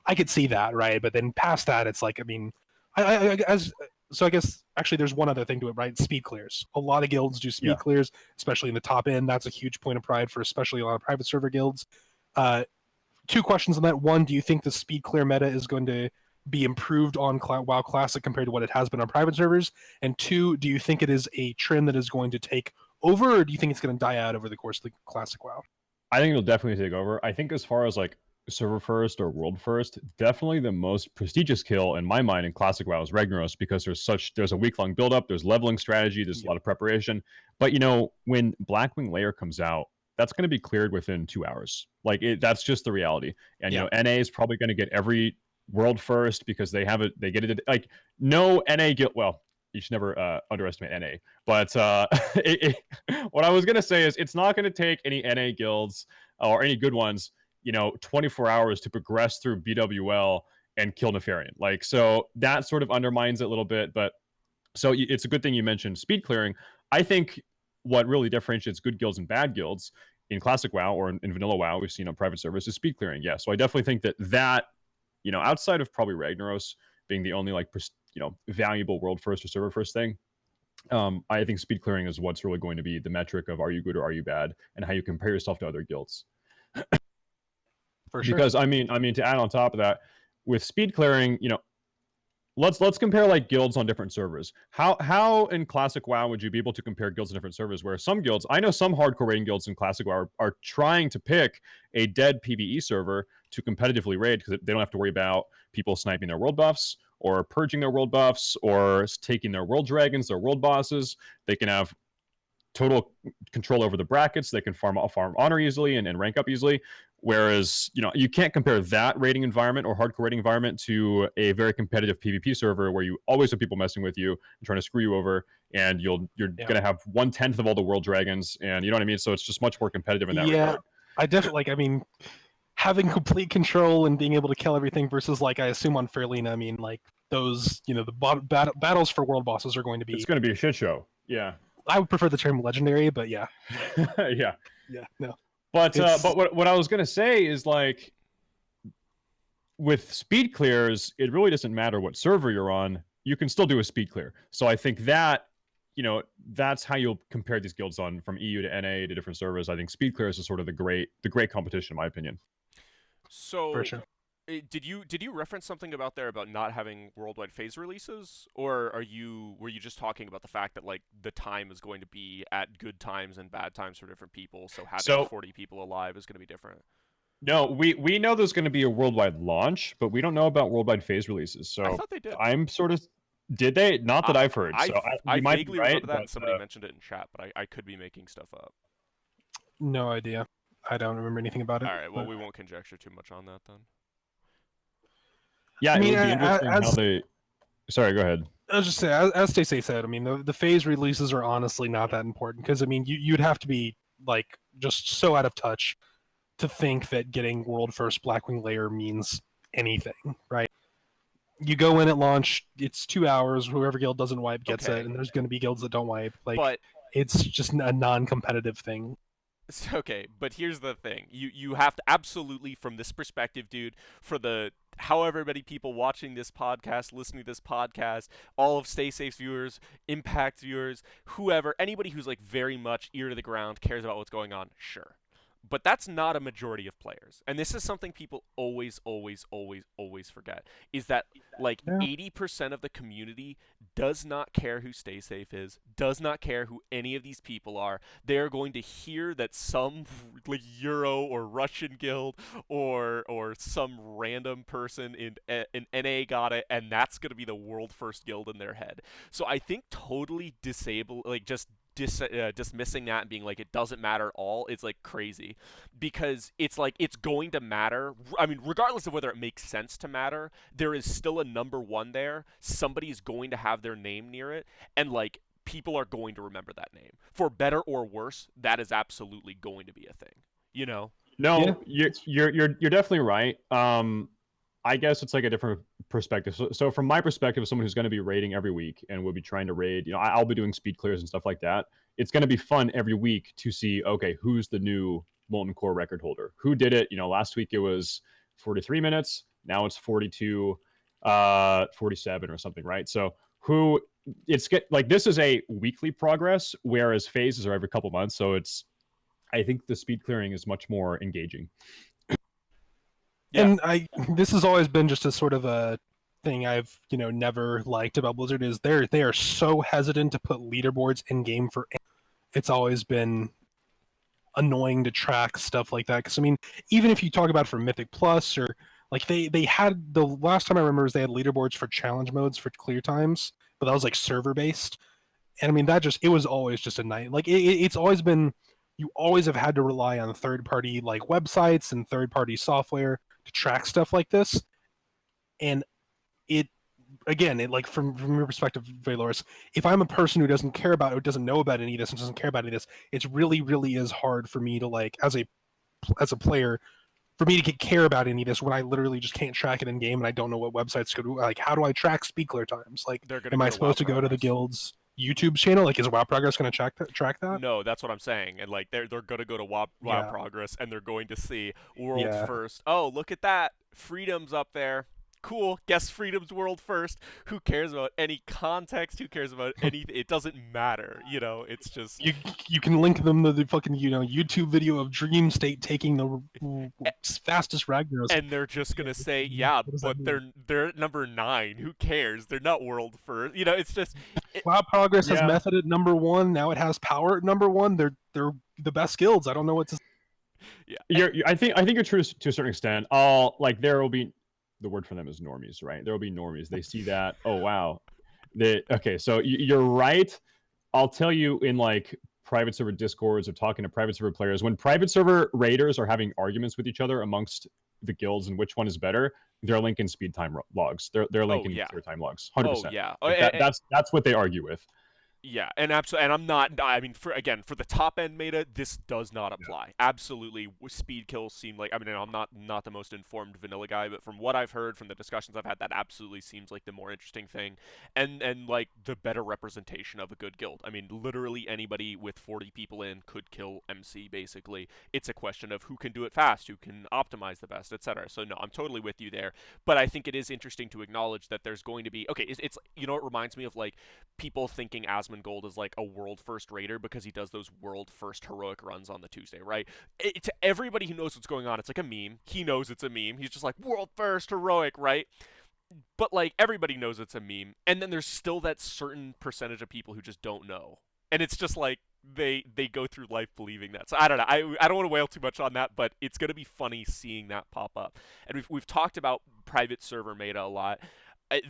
I could see that, right? But then past that, it's like, I mean, I guess actually there's one other thing to it, right? Speed clears. A lot of guilds do speed clears, especially in the top end. That's a huge point of pride for especially a lot of private server guilds. Two questions on that. One, do you think the speed clear meta is going to be improved on WoW Classic compared to what it has been on private servers? And two, do you think it is a trend that is going to take over, or do you think it's going to die out over the course of the Classic WoW? I think it'll definitely take over. I think as far as like server first or world first, definitely the most prestigious kill in my mind in Classic WoW is Ragnaros, because there's a week-long build-up, there's leveling strategy, there's a lot of preparation. But when Blackwing Lair comes out, that's going to be cleared within 2 hours. That's just the reality. And NA is probably going to get every world first because they get it like no NA guild. Well, you should never underestimate NA. But what I was going to say is it's not going to take any NA guilds or any good ones 24 hours to progress through BWL and kill Nefarian. So that sort of undermines it a little bit. But so it's a good thing you mentioned speed clearing. I think what really differentiates good guilds and bad guilds in Classic WoW or in Vanilla WoW, we've seen on private servers, is speed clearing. Yeah, so I definitely think that outside of probably Ragnaros being the only valuable world first or server first thing, I think speed clearing is what's really going to be the metric of are you good or are you bad, and how you compare yourself to other guilds. For sure. Because I mean, to add on top of that, with speed clearing, let's compare guilds on different servers. How in Classic WoW would you be able to compare guilds on different servers? Where some guilds, I know some hardcore raiding guilds in Classic WoW are trying to pick a dead PvE server to competitively raid because they don't have to worry about people sniping their world buffs or purging their world buffs or taking their world dragons, their world bosses. They can have total control over the brackets. They can farm honor easily and rank up easily. Whereas, you can't compare that rating environment or hardcore rating environment to a very competitive PvP server where you always have people messing with you and trying to screw you over, and you're gonna have 1/10 of all the world dragons, and you know what I mean. So it's just much more competitive in that regard. I definitely having complete control and being able to kill everything versus I assume on Fairlina, those the battles for world bosses are going to be. It's going to be a shit show. Yeah. I would prefer the term legendary, but yeah. Yeah. Yeah. No. But what I was gonna say is with speed clears, it really doesn't matter what server you're on. You can still do a speed clear. So I think that that's how you'll compare these guilds on from EU to NA to different servers. I think speed clears is sort of the great competition in my opinion. So for sure. Did you reference something about not having worldwide phase releases, or were you just talking about the fact that the time is going to be at good times and bad times for different people, so having 40 people alive is going to be different? No, we know there's going to be a worldwide launch, but we don't know about worldwide phase releases. So I thought they did. I'm sort of did they? Not that I've heard. I vaguely remember that, but and somebody mentioned it in chat, but I could be making stuff up. No idea. I don't remember anything about it. All right, well, we won't conjecture too much on that then. Yeah, it would be interesting how they. Sorry, go ahead. I was just saying, as Stacey said, the phase releases are honestly not that important because you'd have to be just so out of touch to think that getting world first Blackwing Lair means anything, right? You go in at launch, it's 2 hours. Whoever guild doesn't wipe gets it, and there's going to be guilds that don't wipe. But it's just a non-competitive thing. Okay, but here's the thing. You have to absolutely, from this perspective, dude, for the however many people watching this podcast, listening to this podcast, all of Stay Safe's viewers, Impact viewers, whoever, anybody who's very much ear to the ground, cares about what's going on, sure. But that's not a majority of players. And this is something people always forget, is that 80% of the community does not care who Stay Safe is, does not care who any of these people are. They are going to hear that some Euro or Russian guild or some random person in NA got it, and that's going to be the world first guild in their head. So I think totally dismissing that and being it doesn't matter at all is crazy, because it's it's going to matter. I mean, regardless of whether it makes sense to matter, there is still a number one there. Somebody's going to have their name near it, and people are going to remember that name for better or worse. That is absolutely going to be a thing, No, yeah. You're definitely right. I guess it's a different perspective. So from my perspective, as someone who's going to be raiding every week and will be trying to raid, I'll be doing speed clears and stuff like that. It's going to be fun every week to see, okay, who's the new Molten Core record holder? Who did it? Last week it was 43 minutes. Now it's 42, 47 or something, right? So this is a weekly progress, whereas phases are every couple months. So I think the speed clearing is much more engaging. Yeah. And this has always been just a sort of a thing I've never liked about Blizzard is they are so hesitant to put leaderboards in game for. It's always been annoying to track stuff like that. Because I mean, even if you talk about it for Mythic Plus or like they had the last time I remember is they had leaderboards for challenge modes for clear times, but that was like server based. And I mean that just it was always just a night. Like it's always been you always have had to rely on third party like websites and third party software to track stuff like this. And it again, it like from your perspective, Valorous, if I'm a person who doesn't care about or doesn't know about any of this and doesn't care about any of this, it's really is hard for me to like as a player for me to care about any of this when I literally just can't track it in game and I don't know what websites could like how do I track speed clear times? Like They're gonna am go I to WoW supposed to go to the Progress. guild's YouTube channel? Like is WoW Progress going to track that? No, that's what I'm saying. And like they're gonna go to WoW Yeah. Progress and they're going to see world Yeah. first. Oh, look at that. Freedom's up there. Cool. Guess Freedom's world first. Who cares about any context? Who cares about anything? It doesn't matter. You know, it's just You can link them to the fucking YouTube video of Dream State taking the fastest Ragnaros. and they're just gonna say, yeah, What does that but mean? they're at number 9. Who cares? They're not world first. You know, it's just WoW Progress has Yeah. method at number 1. Now it has power at number 1. They're the best guilds. I don't know what to. yeah. I think you're true to a certain extent. I'll like there will be the word for them is normies, right? There will be normies. They see that. Oh wow. Okay, so you're right. I'll tell you in like private server discords or talking to private server players when private server raiders are having arguments with each other amongst the guilds and which one is better, they're linking speed time logs. They're Oh linking yeah. clear time logs. Oh 100%. yeah. Like that's what they argue with. Yeah, and absolutely, and I'm not. I mean, for the top end meta, this does not Yeah. apply. Absolutely, speed kills seem like. I mean, I'm not the most informed vanilla guy, but from what I've heard from the discussions I've had, that absolutely seems like the more interesting thing, and like the better representation of a good guild. I mean, literally anybody with 40 people in could kill MC. Basically, it's a question of who can do it fast, who can optimize the best, etc. So no, I'm totally with you there. But I think it is interesting to acknowledge that there's going to be okay. It's you know, it reminds me of like people thinking Asmongold is like a world first raider because he does those world first heroic runs on the Tuesday, right? To everybody who knows what's going on, it's like a meme. He knows it's a meme. He's just like world first heroic, right? But like everybody knows it's a meme, and then there's still that certain percentage of people who just don't know, and it's just like they go through life believing that. So I don't know. I don't want to wail too much on that, but it's gonna be funny seeing that pop up. And we've talked about private server meta a lot.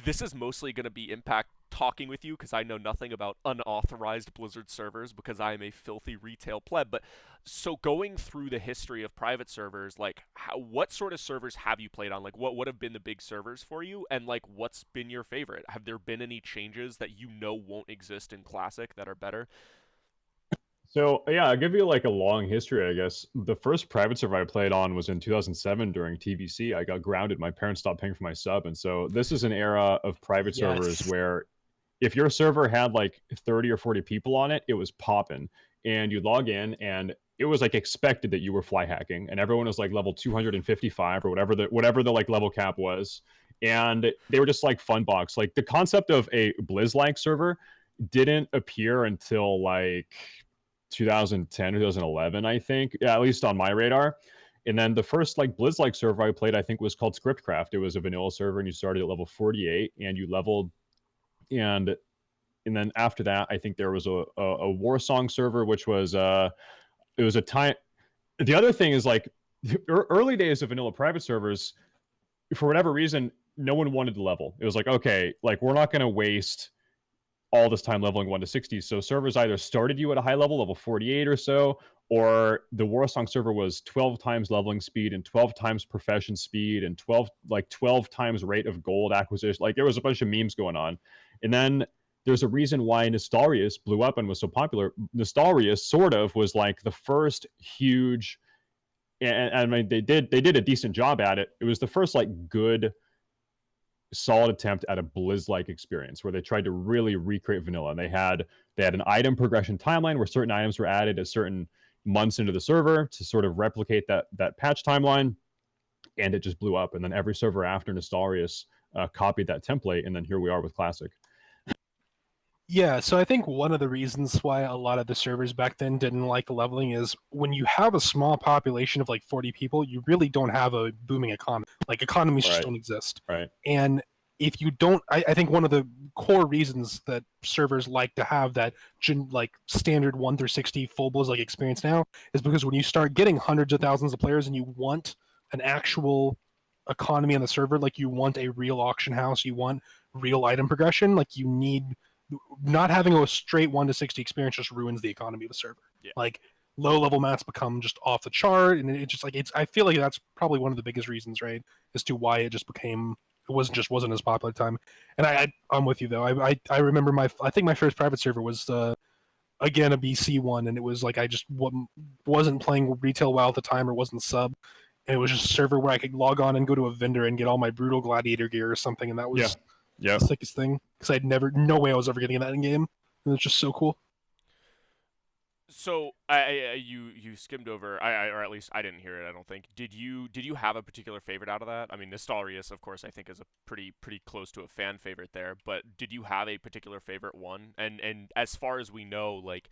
This is mostly going to be Impact talking with you because I know nothing about unauthorized Blizzard servers because I am a filthy retail pleb. But so going through the history of private servers, like what sort of servers have you played on? Like what have been the big servers for you, and like what's been your favorite? Have there been any changes that you know won't exist in Classic that are better? So yeah, I'll give you like a long history, I guess. The first private server I played on was in 2007 during TVC. I got grounded. My parents stopped paying for my sub, and so this is an era of private servers Yes. where if your server had like 30 or 40 people on it, it was popping, and you'd log in, and it was like expected that you were fly hacking, and everyone was like level 255 or whatever the like level cap was, and they were just like fun box. Like the concept of a Blizz-like server didn't appear until like 2010, 2011, I think, yeah, at least on my radar. And then the first like Blizz-like server I played, I think, was called Scriptcraft. It was a vanilla server, and you started at level 48, and you leveled, and then after that, I think there was a war song server, which was it was a time. The other thing is like early days of vanilla private servers, for whatever reason, no one wanted to level. It was like, okay, like we're not going to waste all this time leveling 1 to 60. So servers either started you at a high level 48 or so, or the Warsong server was 12 times leveling speed and 12 times profession speed and 12 times rate of gold acquisition. Like there was a bunch of memes going on. And then there's a reason why Nostarius blew up and was so popular. Nostarius sort of was like the first huge, and I mean they did a decent job at it. It was the first like good solid attempt at a Blizz-like experience where they tried to really recreate vanilla. And they had an item progression timeline where certain items were added at certain months into the server to sort of replicate that patch timeline, and it just blew up. And then every server after Nostarius copied that template, and then here we are with Classic. Yeah, so I think one of the reasons why a lot of the servers back then didn't like leveling is when you have a small population of like 40 people, you really don't have a booming economy. Like economies just Right. don't exist. Right. And if you don't, I think one of the core reasons that servers like to have that like standard 1 through 60 full Blizz like experience now is because when you start getting hundreds of thousands of players and you want an actual economy on the server, like you want a real auction house, you want real item progression, like you need, not having a straight 1 to 60 experience just ruins the economy of the server. Yeah. Like low level mats become just off the chart, and it's just like I feel like that's probably one of the biggest reasons, right, as to why it just became, it wasn't as popular at the time. And I'm with you though. I remember I think my first private server was again a BC one, and it was like I just wasn't playing retail WoW at the time, or wasn't sub, and it was just a server where I could log on and go to a vendor and get all my brutal gladiator gear or something, and that was the sickest thing, because I'd never, no way I was ever getting that in game, and it's just so cool. So you skimmed over, or at least I didn't hear it. I don't think. Did you have a particular favorite out of that? I mean, Nostalrius, of course, I think is a pretty close to a fan favorite there. But did you have a particular favorite one? And as far as we know, like,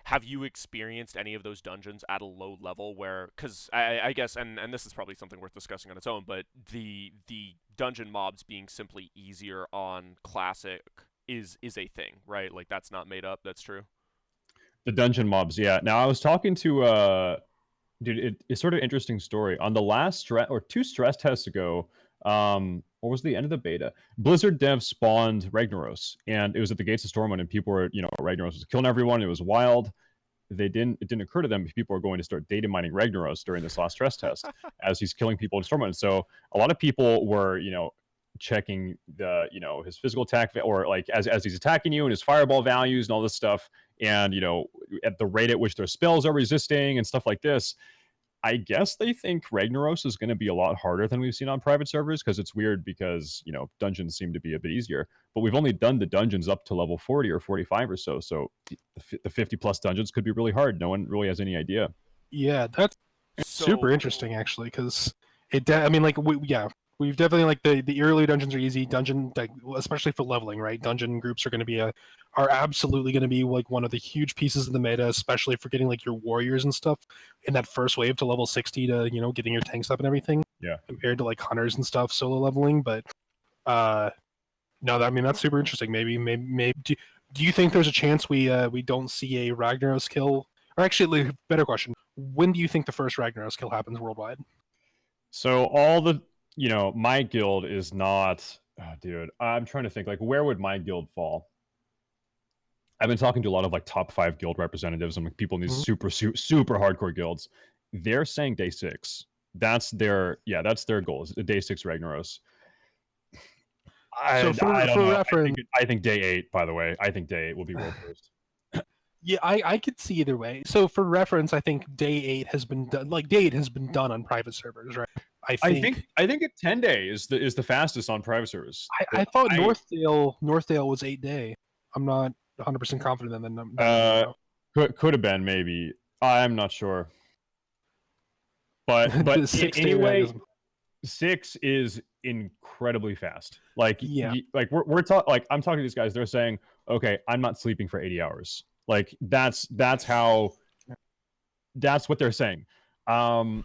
have you experienced any of those dungeons at a low level where, because I guess, and this is probably something worth discussing on its own, but the dungeon mobs being simply easier on classic is a thing, right? Like that's not made up. That's true. The dungeon mobs, yeah. Now I was talking to dude, it's sort of interesting story. On the last stress or 2 stress tests ago, or was the end of the beta? Blizzard devs spawned Ragnaros, and it was at the gates of Stormwind, and people were, Ragnaros was killing everyone. It was wild. It didn't occur to them people are going to start data mining Ragnaros during this last stress test as he's killing people in Stormwind. So a lot of people were, checking the, his physical attack, or like as he's attacking you, and his fireball values and all this stuff, and at the rate at which their spells are resisting and stuff like this. I guess they think Ragnaros is going to be a lot harder than we've seen on private servers, because it's weird because dungeons seem to be a bit easier, but we've only done the dungeons up to level 40 or 45 or so, the 50 plus dungeons could be really hard. No one really has any idea. Yeah, that's super interesting actually, because I mean, like we've definitely, like, the early dungeons are easy. Dungeon, like, especially for leveling, right? Dungeon groups are going to be are absolutely going to be like one of the huge pieces of the meta, especially for getting like your warriors and stuff in that first wave to level 60 to getting your tanks up and everything. Yeah. Compared to like hunters and stuff solo leveling, but no, I mean that's super interesting. Maybe do you think there's a chance we don't see a Ragnaros kill? Or actually, better question: when do you think the first Ragnaros kill happens worldwide? So all the my guild is not, dude, I'm trying to think, like, where would my guild fall? I've been talking to a lot of like top 5 guild representatives and like people in these super hardcore guilds. They're saying day 6. That's their goal, is day 6 Ragnaros. I don't know. Reference, I think day 8, by the way. I think day 8 will be world first. Yeah, I could see either way. So for reference, I think day 8 has been done. Like day 8 has been done on private servers, right? I think at 10 day is the fastest on private servers. I thought Northdale was 8 day. I'm not 100% confident in them. Could have been, maybe. I'm not sure. But anyway, 6 is incredibly fast. Like, yeah, we're talking, like, I'm talking to these guys. They're saying, okay, I'm not sleeping for 80 hours. Like that's what they're saying. And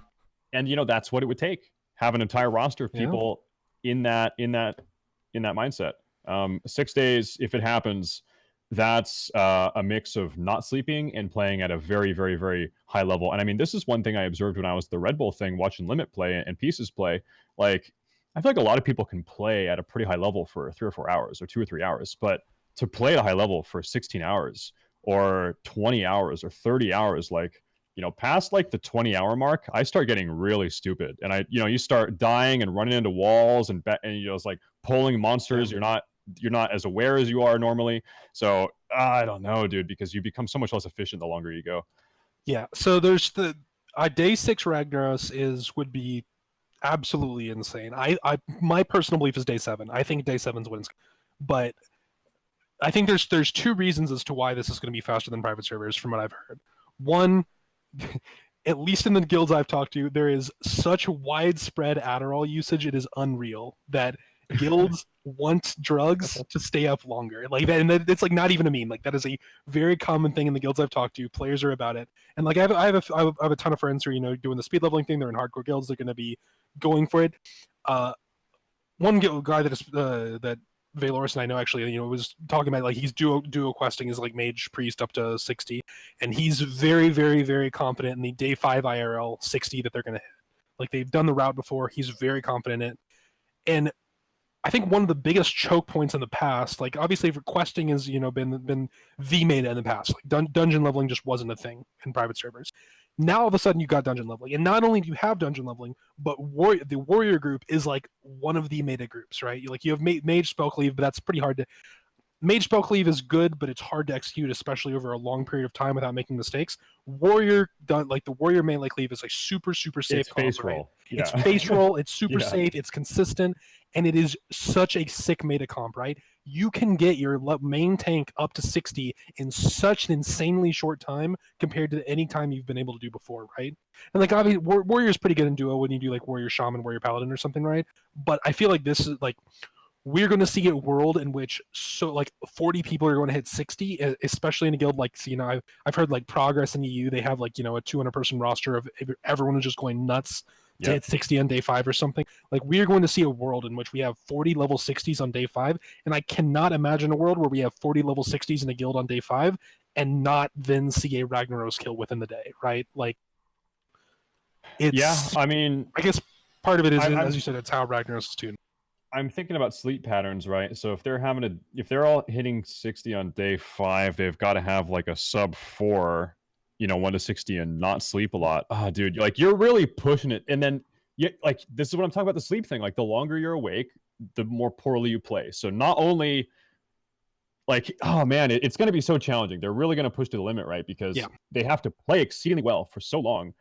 that's what it would take. Have an entire roster of people in that mindset. 6 days, if it happens, that's a mix of not sleeping and playing at a very, very, very high level. And I mean, this is one thing I observed when I was at the Red Bull thing, watching Limit play and Pieces play. Like, I feel like a lot of people can play at a pretty high level for 3 or 4 hours, or 2 or 3 hours, but to play at a high level for 16 hours or 20 hours or 30 hours, like, past like the 20-hour mark, I start getting really stupid. And you start dying and running into walls and it's like pulling monsters. Yeah. You're not as aware as you are normally. So I don't know, dude, because you become so much less efficient the longer you go. Yeah. So there's the day 6 Ragnaros would be absolutely insane. My personal belief is day 7. I think day 7's wins, but I think there's 2 reasons as to why this is going to be faster than private servers, from what I've heard. One, at least in the guilds I've talked to, there is such widespread Adderall usage, it is unreal that guilds want drugs to stay up longer. Like that, and it's like not even a meme. Like that is a very common thing in the guilds I've talked to. Players are about it, and like I have a ton of friends who are doing the speed leveling thing. They're in hardcore guilds. They're going to be going for it. guy that is that Valorous and I know actually, was talking about, like, he's duo questing his like mage priest up to 60, and he's very, very, very confident in the day 5 IRL 60 that they're gonna hit. Like, they've done the route before. He's very confident in it, and I think one of the biggest choke points in the past, like, obviously questing has been the meta in the past. Like, dungeon leveling just wasn't a thing in private servers. Now all of a sudden you got dungeon leveling, and not only do you have dungeon leveling, but the warrior group is like one of the meta groups, right? You have mage spell cleave, but that's pretty hard to. Mage spell cleave is good, but it's hard to execute, especially over a long period of time without making mistakes. The warrior melee cleave is like super safe. It's face right? roll. Yeah. It's face roll. It's super Yeah. safe. It's consistent, and it is such a sick meta comp, right? You can get your main tank up to 60 in such an insanely short time compared to any time you've been able to do before, right? And like, obviously, warrior's pretty good in duo when you do like warrior shaman, warrior paladin, or something, right? But I feel like this is like, we're going to see a world in which 40 people are going to hit 60, especially in a guild like, I've heard like Progress in EU, they have like, a 200 person roster of everyone is just going nuts to hit 60 on day 5 or something. Like, we are going to see a world in which we have 40 level 60s on day 5, and I cannot imagine a world where we have 40 level 60s in a guild on day 5 and not then see a Ragnaros kill within the day, right? Like, it's, I mean, I guess part of it is, as you said, it's how Ragnaros is tuned. I'm thinking about sleep patterns, right? So if they're all hitting 60 on day 5, they've got to have like a sub 4, 1 to 60 and not sleep a lot. Ah, dude, like, you're really pushing it. And then like, this is what I'm talking about, the sleep thing. Like, the longer you're awake, the more poorly you play. So not only, like, oh man, it's going to be so challenging. They're really going to push to the limit, right? Because they have to play exceedingly well for so long,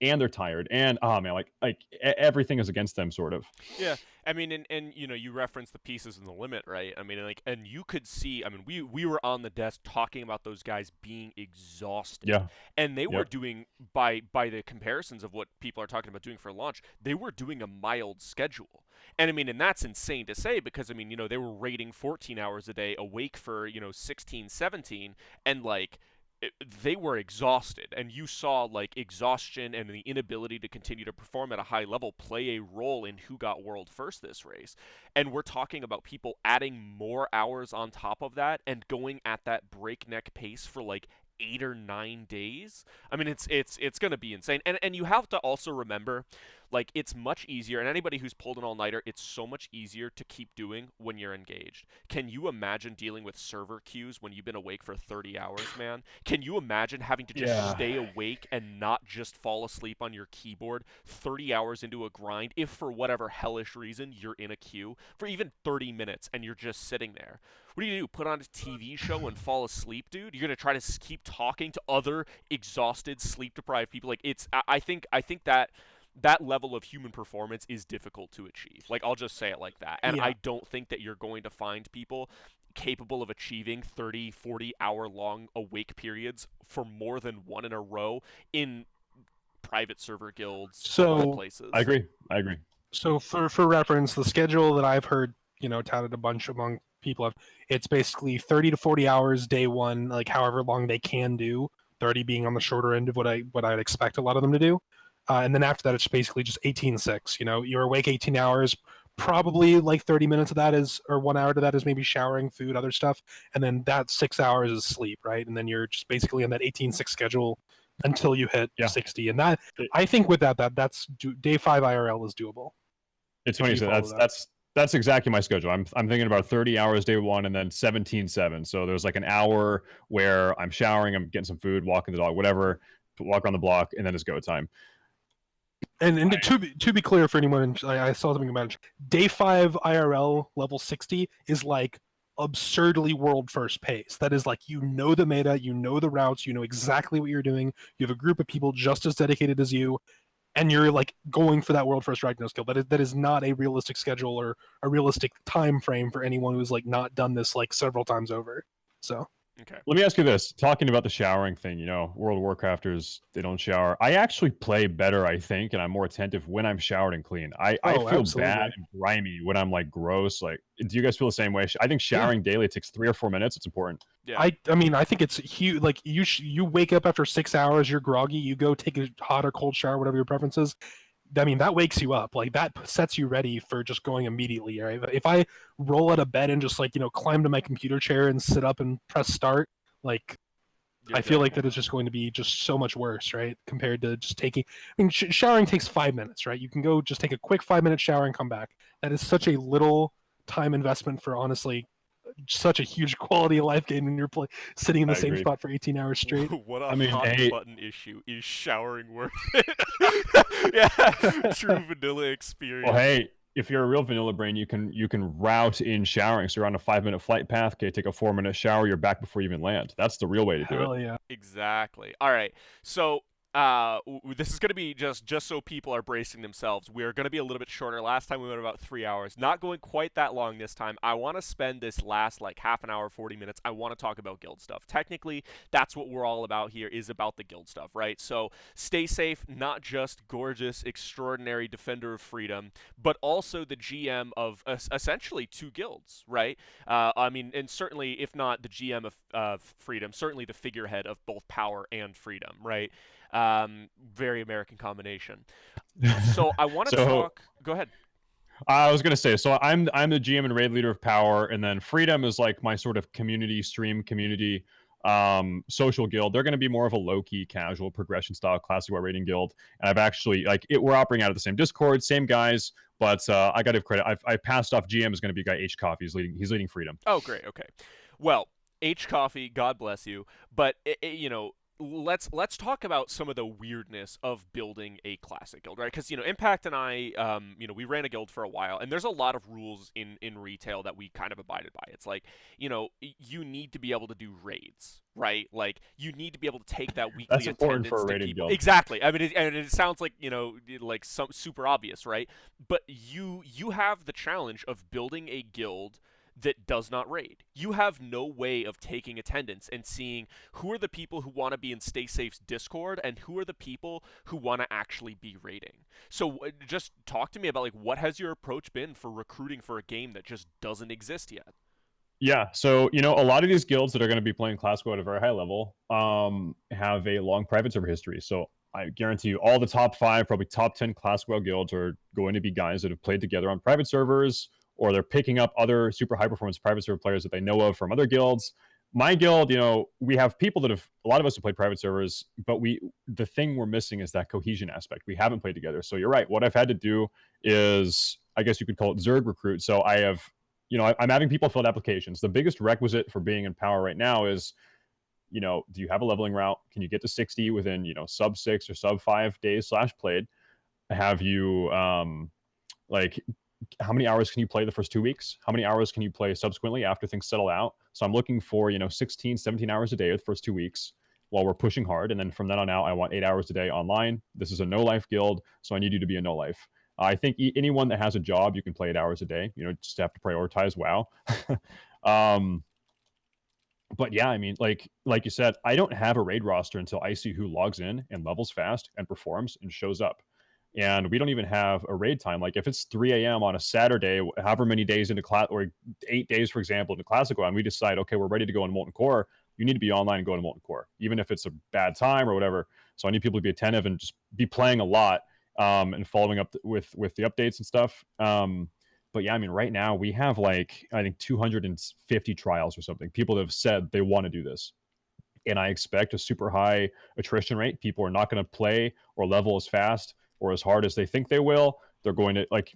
and they're tired, and oh man, like everything is against them, sort of. Yeah, I mean, and you reference the pieces in the limit, right? I mean, like, and you could see. I mean, we were on the desk talking about those guys being exhausted. Yeah, and they were doing, by the comparisons of what people are talking about doing for launch, they were doing a mild schedule. And I mean, and that's insane to say, because I mean, they were raiding 14 hours a day, awake for 16, 17, and like, they were exhausted, and you saw like exhaustion and the inability to continue to perform at a high level play a role in who got world first this race. And we're talking about people adding more hours on top of that and going at that breakneck pace for like 8 or 9 days. I mean, it's going to be insane. And you have to also remember, like, it's much easier, and anybody who's pulled an all-nighter, it's so much easier to keep doing when you're engaged. Can you imagine dealing with server queues when you've been awake for 30 hours, man? Can you imagine having to just stay awake and not just fall asleep on your keyboard 30 hours into a grind if for whatever hellish reason you're in a queue for even 30 minutes and you're just sitting there? What do you do? Put on a TV show and fall asleep, dude? You're gonna try to keep talking to other exhausted, sleep-deprived people? Like, it's, I think that level of human performance is difficult to achieve. Like, I'll just say it like that. And I don't think that you're going to find people capable of achieving 30, 40 hour long awake periods for more than one in a row in private server guilds, places. I agree. So for reference, the schedule that I've heard, touted a bunch among people, it's basically 30 to 40 hours day 1, like however long they can do, 30 being on the shorter end of what I'd expect a lot of them to do. And then after that, it's basically just 18-6. You're awake 18 hours, probably like 30 minutes of that or 1 hour to that is maybe showering, food, other stuff. And then that 6 hours is sleep, right? And then you're just basically on that 18-6 schedule until you hit 60. And that, I think with that's day 5 IRL is doable. It's funny you said that's exactly my schedule. I'm thinking about 30 hours day 1 and then 17-7. So there's like an hour where I'm showering, I'm getting some food, walking the dog, whatever, walk around the block, and then it's go time. And to be clear for anyone, I saw something about it. Day 5 IRL level 60 is like absurdly world first pace. That is like, the meta, the routes, exactly what you're doing. You have a group of people just as dedicated as you, and you're like going for that world first Ragnaros skill. That is not a realistic schedule or a realistic time frame for anyone who's like not done this like several times over. So. Okay. Let me ask you this. Talking about the showering thing, World of Warcrafters, they don't shower. I actually play better, I think, and I'm more attentive when I'm showered and clean. I feel absolutely bad and grimy when I'm like gross. Like, do you guys feel the same way? I think showering daily takes 3 or 4 minutes. It's important. Yeah. I mean, I think it's huge. Like, you wake up after 6 hours, you're groggy, you go take a hot or cold shower, whatever your preference is. I mean, that wakes you up. Like that sets you ready for just going immediately. Right? If I roll out of bed and just like climb to my computer chair and sit up and press start, like You're I feel done. like that is just going to be just so much worse, right? Compared to just taking. I mean, showering takes 5 minutes, right? You can go just take a quick 5 minute shower and come back. That is such a little time investment for honestly such a huge quality of life gain when you're sitting in the I same agree. spot for 18 hours straight. What a I mean, hot hey, button issue. Is showering worth it? Yeah, true vanilla well, experience. hey, if you're a real vanilla brain, you can route in showering. So you're on a 5-minute flight path. Okay, take a 4-minute shower. You're back before you even land. That's the real way to do it. Hell yeah. Exactly. All right. So, this is going to be just so people are bracing themselves. We're going to be a little bit shorter. Last time we went about 3 hours. Not going quite that long this time. I want to spend this last like half an hour, 40 minutes. I want to talk about guild stuff. Technically, that's what we're all about here. Is about the guild stuff, right? So, stay safe. Not just gorgeous, extraordinary defender of freedom, but also the GM of essentially two guilds, right? I mean, and certainly, if not the GM of freedom, certainly the figurehead of both power and freedom, right? Very American combination. So I want to So talk. Go ahead. I was gonna say, so I'm the GM and raid leader of Power, and then Freedom is like my sort of community stream community social guild. They're gonna be more of a low key, casual progression style classic while raiding guild. And I've actually we're operating out of the same Discord, same guys, but I got to give credit. I passed off GM is gonna be a guy H Coffee. He's leading Freedom. Oh, great. Okay. Well, H Coffee, God bless you. But let's talk about some of the weirdness of building a classic guild, right? Because Impact and I, we ran a guild for a while, and there's a lot of rules in retail that we kind of abided by. It's like you need to be able to do raids, right? Like you need to be able to take that weekly That's important for attendance a to rated people. guild. Exactly. I mean, it sounds like like some super obvious, right? But you have the challenge of building a guild that does not raid. You have no way of taking attendance and seeing who are the people who want to be in Stay Safe's Discord and who are the people who want to actually be raiding. So just talk to me about like what has your approach been for recruiting for a game that just doesn't exist yet? Yeah, so a lot of these guilds that are going to be playing classical at a very high level have a long private server history. So I guarantee you, all the top 5, probably top 10 classical guilds are going to be guys that have played together on private servers, or they're picking up other super high performance private server players that they know of from other guilds. My guild, we have people that have a lot of us have played private servers, but the thing we're missing is that cohesion aspect. We haven't played together. So you're right. What I've had to do is, I guess you could call it Zerg recruit. So I have I'm having people fill out applications. The biggest requisite for being in Power right now is, do you have a leveling route? Can you get to 60 within, sub 6 or sub 5 days / played? Have you, like, how many hours can you play the first 2 weeks? How many hours can you play subsequently after things settle out? So I'm looking for, 16, 17 hours a day the first 2 weeks while we're pushing hard. And then from then on out, I want 8 hours a day online. This is a no life guild, so I need you to be a no life. I think anyone that has a job, you can play 8 hours a day. Just have to prioritize WoW. um, but yeah, I mean, like you said, I don't have a raid roster until I see who logs in and levels fast and performs and shows up. And we don't even have a raid time. Like if it's 3 a.m. on a Saturday, however many days into class, or 8 days, for example, into Classical, and we decide, okay, we're ready to go into Molten Core. You need to be online and go to Molten Core, even if it's a bad time or whatever. So I need people to be attentive and just be playing a lot and following up with the updates and stuff. But yeah, I mean, right now we have like I think 250 trials or something. People that have said they want to do this, and I expect a super high attrition rate. People are not going to play or level as fast or as hard as they think they will. They're going to like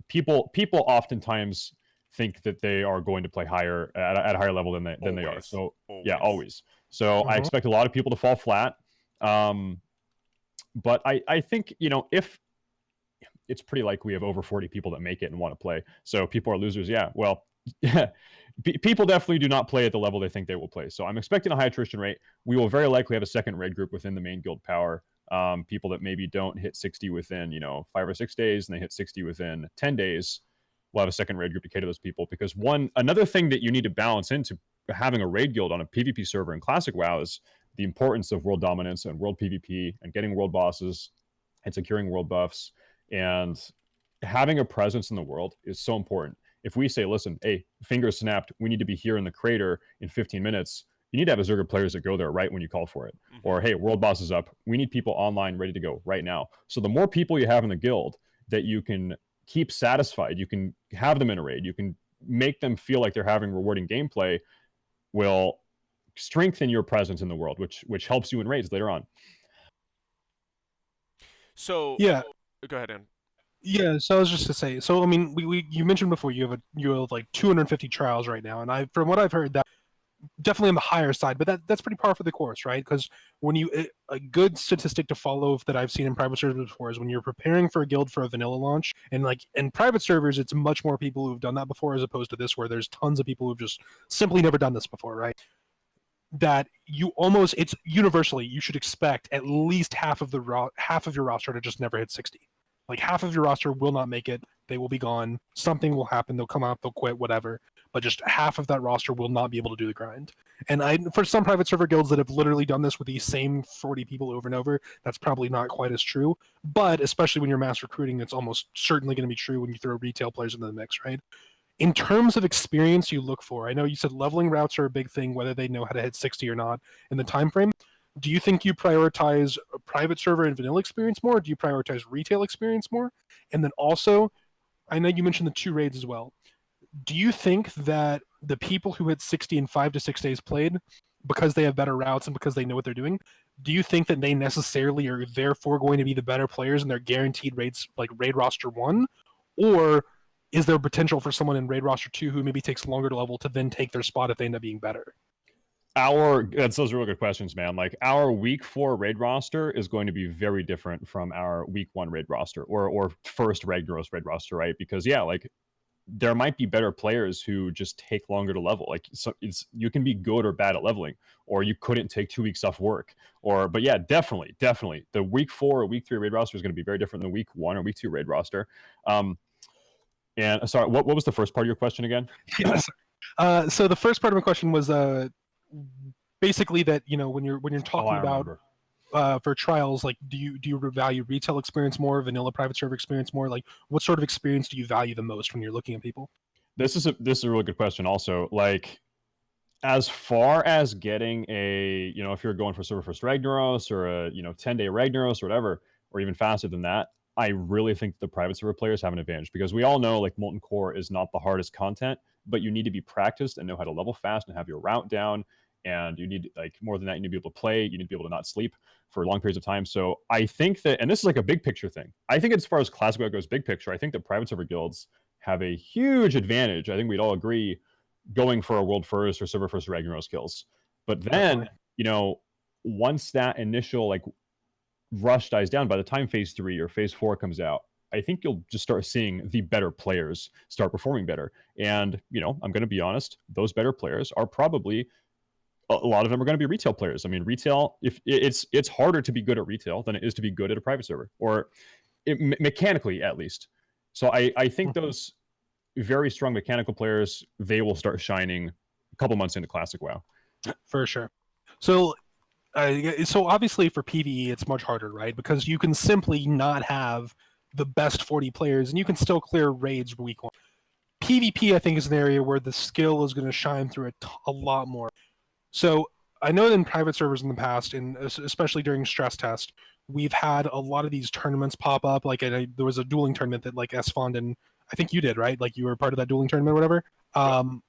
people oftentimes think that they are going to play higher at a higher level than they are. Always, So yeah, always. always. So I Mhm. expect a lot of people to fall flat. But I think if it's pretty likely we have over 40 people that make it and want to play. So people are losers. Yeah. Well, people definitely do not play at the level they think they will play. So I'm expecting a high attrition rate. We will very likely have a second raid group within the main guild Power. People that maybe don't hit 60 within 5 or 6 days and they hit 60 within 10 days. We'll have a second raid group to cater those people because another thing that you need to balance into having a raid guild on a PvP server in Classic WoW is the importance of world dominance and world PvP and getting world bosses and securing world buffs and having a presence in the world is so important. If we say, listen, hey, finger snapped, we need to be here in the crater in 15 minutes, you need to have a Zerg players that go there right when you call for it. Mm-hmm. Or, hey, world boss is up. We need people online ready to go right now. So the more people you have in the guild that you can keep satisfied, you can have them in a raid, you can make them feel like they're having rewarding gameplay, will strengthen your presence in the world, which helps you in raids later on. So, Yeah. go ahead, Ann. Yeah, so I was just to say, so I mean, we you mentioned before you have like 250 trials right now, and from what I've heard, that definitely on the higher side, but that's pretty par for the course, right? Because when a good statistic to follow that I've seen in private servers before is when you're preparing for a guild for a vanilla launch, and like in private servers, it's much more people who've done that before as opposed to this, where there's tons of people who've just simply never done this before, right? That it's universally you should expect at least half of your roster to just never hit 60. Like half of your roster will not make it. They will be gone. Something will happen. They'll come out. They'll quit. Whatever. But just half of that roster will not be able to do the grind. And for some private server guilds that have literally done this with these same 40 people over and over, that's probably not quite as true. But especially when you're mass recruiting, it's almost certainly going to be true when you throw retail players into the mix, right? In terms of experience you look for, I know you said leveling routes are a big thing, whether they know how to hit 60 or not in the time frame. Do you think you prioritize a private server and vanilla experience more? Or do you prioritize retail experience more? And then also, I know you mentioned the 2 raids as well. Do you think that the people who hit 60 in 5 to 6 days played, because they have better routes and because they know what they're doing, do you think that they necessarily are therefore going to be the better players and they're guaranteed raids like raid roster 1? Or is there potential for someone in raid roster 2 who maybe takes longer to level to then take their spot if they end up being better? That's those really good questions, man. Like our week 4 raid roster is going to be very different from our week 1 raid roster or first Ragnaros raid roster, right? Because like there might be better players who just take longer to level. Like you can be good or bad at leveling, or you couldn't take 2 weeks off work, but yeah, definitely the week 4 or week 3 raid roster is going to be very different than week 1 or week 2 raid roster. And sorry, what was the first part of your question again? Yes. So the first part of my question was basically that when you're talking about for trials, like do you value retail experience more, vanilla private server experience more? Like what sort of experience do you value the most when you're looking at people? This is a really good question. Also, like as far as getting if you're going for server first Ragnaros or a 10-day Ragnaros or whatever, or even faster than that, I really think the private server players have an advantage because we all know like Molten Core is not the hardest content, but you need to be practiced and know how to level fast and have your route down. And you need like more than that, you need to be able to play, you need to be able to not sleep for long periods of time. So I think that, and this is like a big picture thing. I think as far as Classic WoW goes, big picture, I think that private server guilds have a huge advantage. I think we'd all agree going for a world first or server first Ragnaros kills. But then, Definitely. once that initial like rush dies down, by the time phase 3 or phase 4 comes out, I think you'll just start seeing the better players start performing better. And, I'm going to be honest, those better players are probably, a lot of them are going to be retail players. I mean, retail, if it's harder to be good at retail than it is to be good at a private server, or mechanically at least. So I think those very strong mechanical players, they will start shining a couple months into Classic WoW. For sure. So obviously for PvE it's much harder, right? Because you can simply not have the best 40 players and you can still clear raids week 1. PvP I think is an area where the skill is going to shine through a lot more. So I know that in private servers in the past, and especially during stress test, we've had a lot of these tournaments pop up. Like there was a dueling tournament that like Esfond and I think you did, right? Like you were part of that dueling tournament or whatever.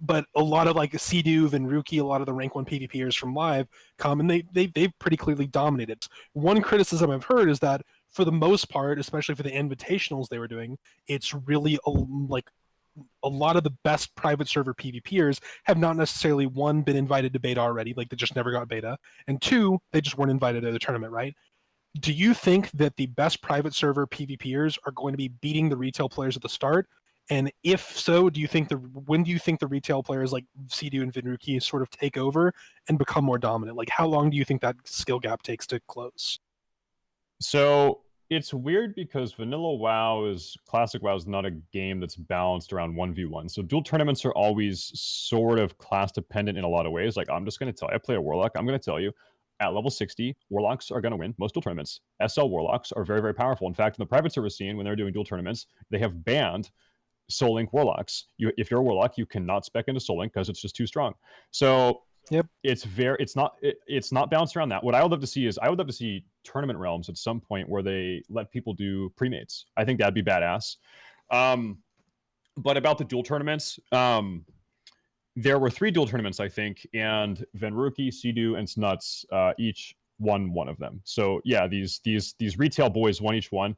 But a lot of like Seduve and Rookie, a lot of the rank 1 PvPers from live come and they've pretty clearly dominated. One criticism I've heard is that for the most part, especially for the invitationals they were doing, it's really like a lot of the best private server PvPers have not necessarily, 1, been invited to beta already, like they just never got beta, and 2, they just weren't invited to the tournament, right? Do you think that the best private server PvPers are going to be beating the retail players at the start? And if so, when do you think the retail players like Sea-Doo and Vinruki sort of take over and become more dominant? Like how long do you think that skill gap takes to close? So it's weird because Classic WoW is not a game that's balanced around 1v1. So dual tournaments are always sort of class dependent in a lot of ways. Like I'm just going to tell you, I play a Warlock. I'm going to tell you at level 60, Warlocks are going to win most dual tournaments. SL Warlocks are very, very powerful. In fact, in the private server scene, when they're doing dual tournaments, they have banned Soul Link Warlocks. If you're a Warlock, you cannot spec into Soul Link because it's just too strong. So Yep. It's not bounced around that. What I would love to see is I would love to see tournament realms at some point where they let people do pre-mates. I think that'd be badass. But about the dual tournaments, there were 3 dual tournaments, I think, and Venruki, Sea-Doo, and Snuts each won one of them. So yeah, these retail boys won each one.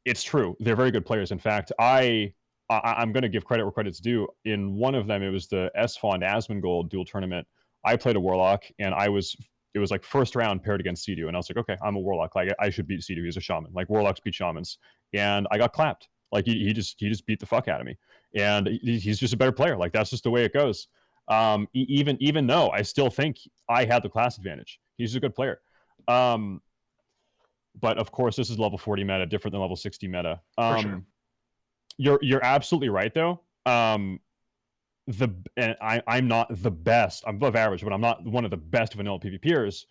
It's true. They're very good players. In fact, I'm going to give credit where credit's due. In one of them, it was the S-Fond Asmongold dual tournament. I played a Warlock, and it was like first round paired against Sea-Doo, and I was like, okay, I'm a Warlock. Like I should beat Sea-Doo. He's a shaman. Like Warlocks beat shamans, and I got clapped. Like he just beat the fuck out of me, and he's just a better player. Like that's just the way it goes. Even though I still think I had the class advantage, he's a good player. But of course, this is level 40 meta, different than level 60 meta. For sure. You're absolutely right though. I'm not the best. I'm above average, but I'm not one of the best vanilla PvPers.